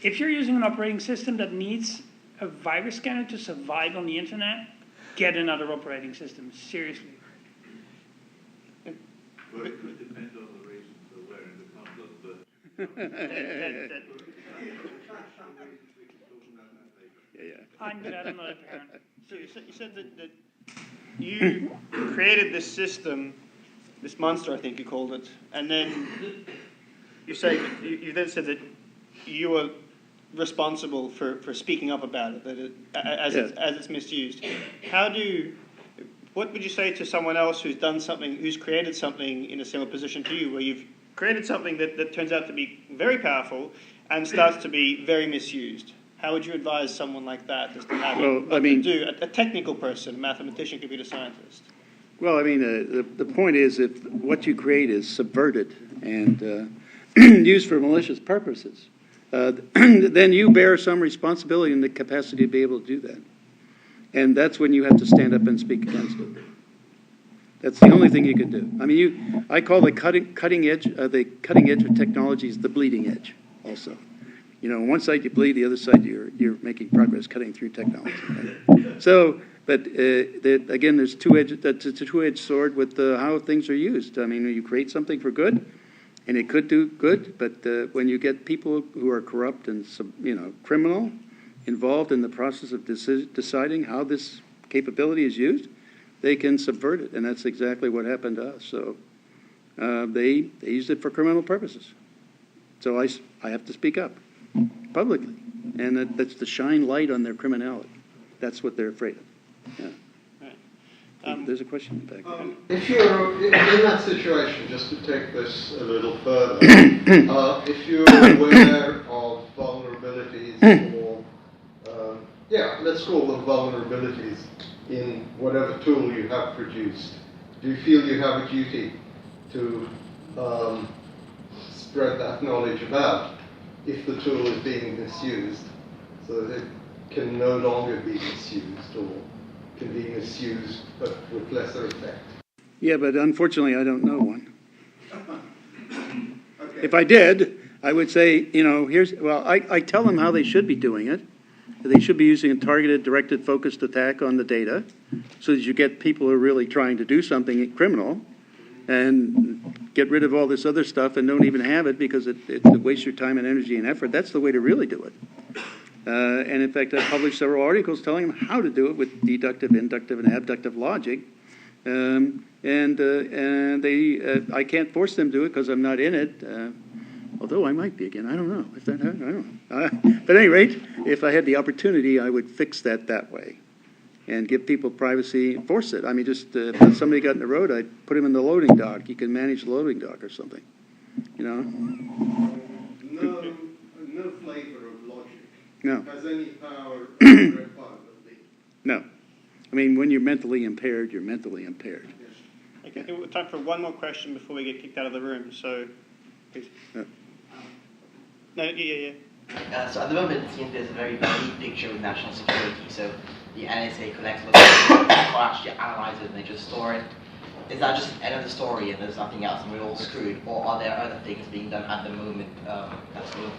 if you're using an operating system that needs a virus scanner to survive on the internet, get another operating system, seriously. Well, it could depend on the reason for I'm glad I'm not a parent. So you said that you created this system, this monster, I think you called it, and then you then said that you were responsible for speaking up about it, as it's misused. What would you say to someone else who's done something, who's created something in a similar position to you, where you've created something that turns out to be very powerful and starts to be very misused? How would you advise someone like that as to how to do, a technical person, a mathematician, computer scientist? Well, I mean, the point is, if what you create is subverted and used for malicious purposes, then you bear some responsibility and the capacity to be able to do that. And that's when you have to stand up and speak against it. That's the only thing you can do. I mean, I call the cutting edge of technology is the bleeding edge. Also, on one side you bleed, the other side you're making progress, cutting through technology. Right? So, but again, it's a two-edged sword with how things are used. I mean, you create something for good, and it could do good, but when you get people who are corrupt and criminal involved in the process of deciding how this capability is used, they can subvert it, and that's exactly what happened to us. So they used it for criminal purposes. So I have to speak up publicly, and that's to shine light on their criminality. That's what they're afraid of. Yeah. Right. There's a question back there. If you're in that situation, just to take this a little further, if you're aware of vulnerabilities or let's call them vulnerabilities in whatever tool you have produced, do you feel you have a duty to spread that knowledge about if the tool is being misused, so that it can no longer be misused or can be misused but with lesser effect? Yeah, but unfortunately I don't know one. Okay. If I did, I would say, I tell them how they should be doing it. They should be using a targeted, directed, focused attack on the data so that you get people who are really trying to do something criminal and get rid of all this other stuff and don't even have it because it wastes your time and energy and effort. That's the way to really do it. And in fact, I published several articles telling them how to do it with deductive, inductive, and abductive logic. I can't force them to do it because I'm not in it. Although I might be again, I don't know. I don't know. But at any rate, if I had the opportunity, I would fix that way, and give people privacy and force it. I mean, just if somebody got in the road, I'd put him in the loading dock. You can manage the loading dock or something, No flavor of logic. No. Has any power over No. I mean, when you're mentally impaired, you're mentally impaired. Yes. Okay, I think we have time for one more question before we get kicked out of the room. So, please. So at the moment, it seems there's a very vague picture of national security. So the NSA collects lots of data, or actually analyze it and they just store it. Is that just the end of the story and there's nothing else and we're all screwed? Or are there other things being done at the moment that sort of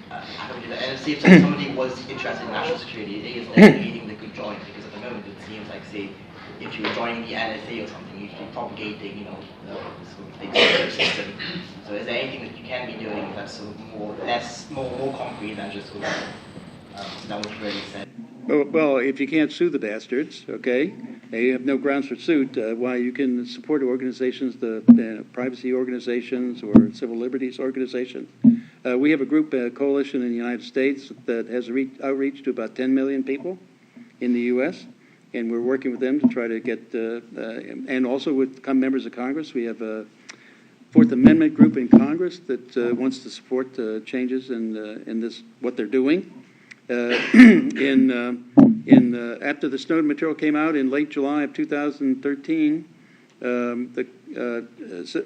happen to the NSA? If somebody was interested in national security, it is leading the good joint, because at the moment it seems like, say, if you were joining the NSA or something, you should be propagating, this sort of thing system. So is there anything that you can be doing that's sort of more concrete than just sort of that was really said? Well, if you can't sue the bastards, okay, they have no grounds for suit. Why you can support organizations, the privacy organizations or civil liberties organizations. We have a group, a coalition in the United States that has outreach to about 10 million people in the U.S., and we're working with them to try to get, and also with members of Congress. We have a Fourth Amendment group in Congress that wants to support changes in this, what they're doing. After the Snowden material came out in late July of 2013, the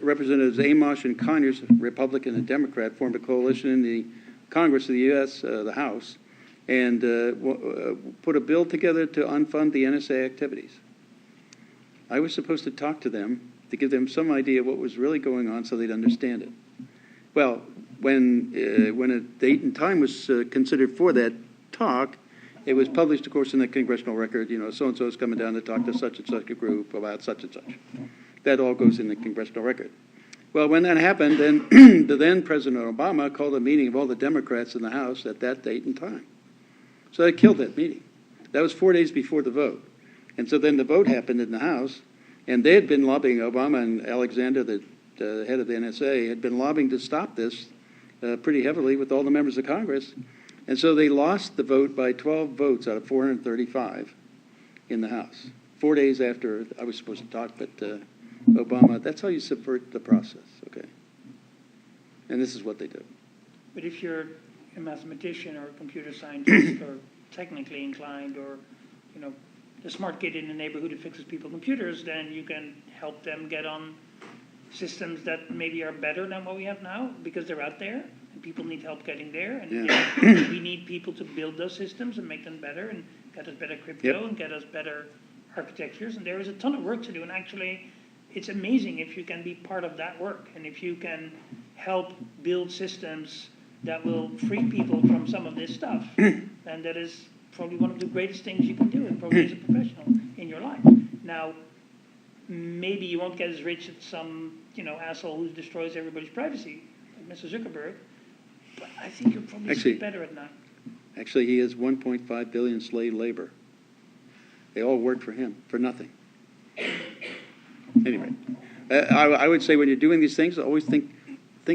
Representatives Amos and Conyers, Republican and Democrat, formed a coalition in the Congress of the U.S., the House, and put a bill together to unfund the NSA activities. I was supposed to talk to them to give them some idea of what was really going on so they'd understand it. Well, when a date and time was considered for that talk, it was published, of course, in the congressional record. So-and-so is coming down to talk to such and such a group about such and such. That all goes in the congressional record. Well, when that happened, then the then President Obama called a meeting of all the Democrats in the House at that date and time. So they killed that meeting. That was 4 days before the vote. And so then the vote happened in the House, and they had been lobbying, Obama and Alexander, the head of the NSA, had been lobbying to stop this pretty heavily with all the members of Congress. And so they lost the vote by 12 votes out of 435 in the House. 4 days after I was supposed to talk, but Obama, that's how you subvert the process, okay? And this is what they do. But if you're a mathematician or a computer scientist or technically inclined or, the smart kid in the neighborhood who fixes people's computers, then you can help them get on systems that maybe are better than what we have now because they're out there and people need help getting there. And we need people to build those systems and make them better and get us better crypto and get us better architectures. And there is a ton of work to do. And actually, it's amazing if you can be part of that work and if you can help build systems that will free people from some of this stuff. And that is probably one of the greatest things you can do, and probably as a professional in your life. Now, maybe you won't get as rich as some, asshole who destroys everybody's privacy, like Mr. Zuckerberg, but I think you'll probably be better at that. Actually, he has 1.5 billion slave labor. They all work for him, for nothing. Anyway, I would say when you're doing these things, always think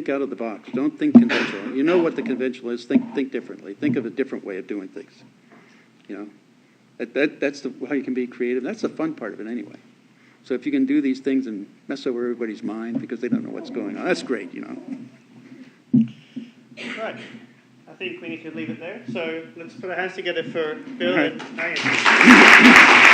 out of the box. Don't think conventional. You know what the conventional is. Think differently. Think of a different way of doing things. That's how you can be creative. That's the fun part of it anyway. So if you can do these things and mess over everybody's mind because they don't know what's going on, that's great, Right. I think we need to leave it there. So let's put our hands together for Bill and Ryan.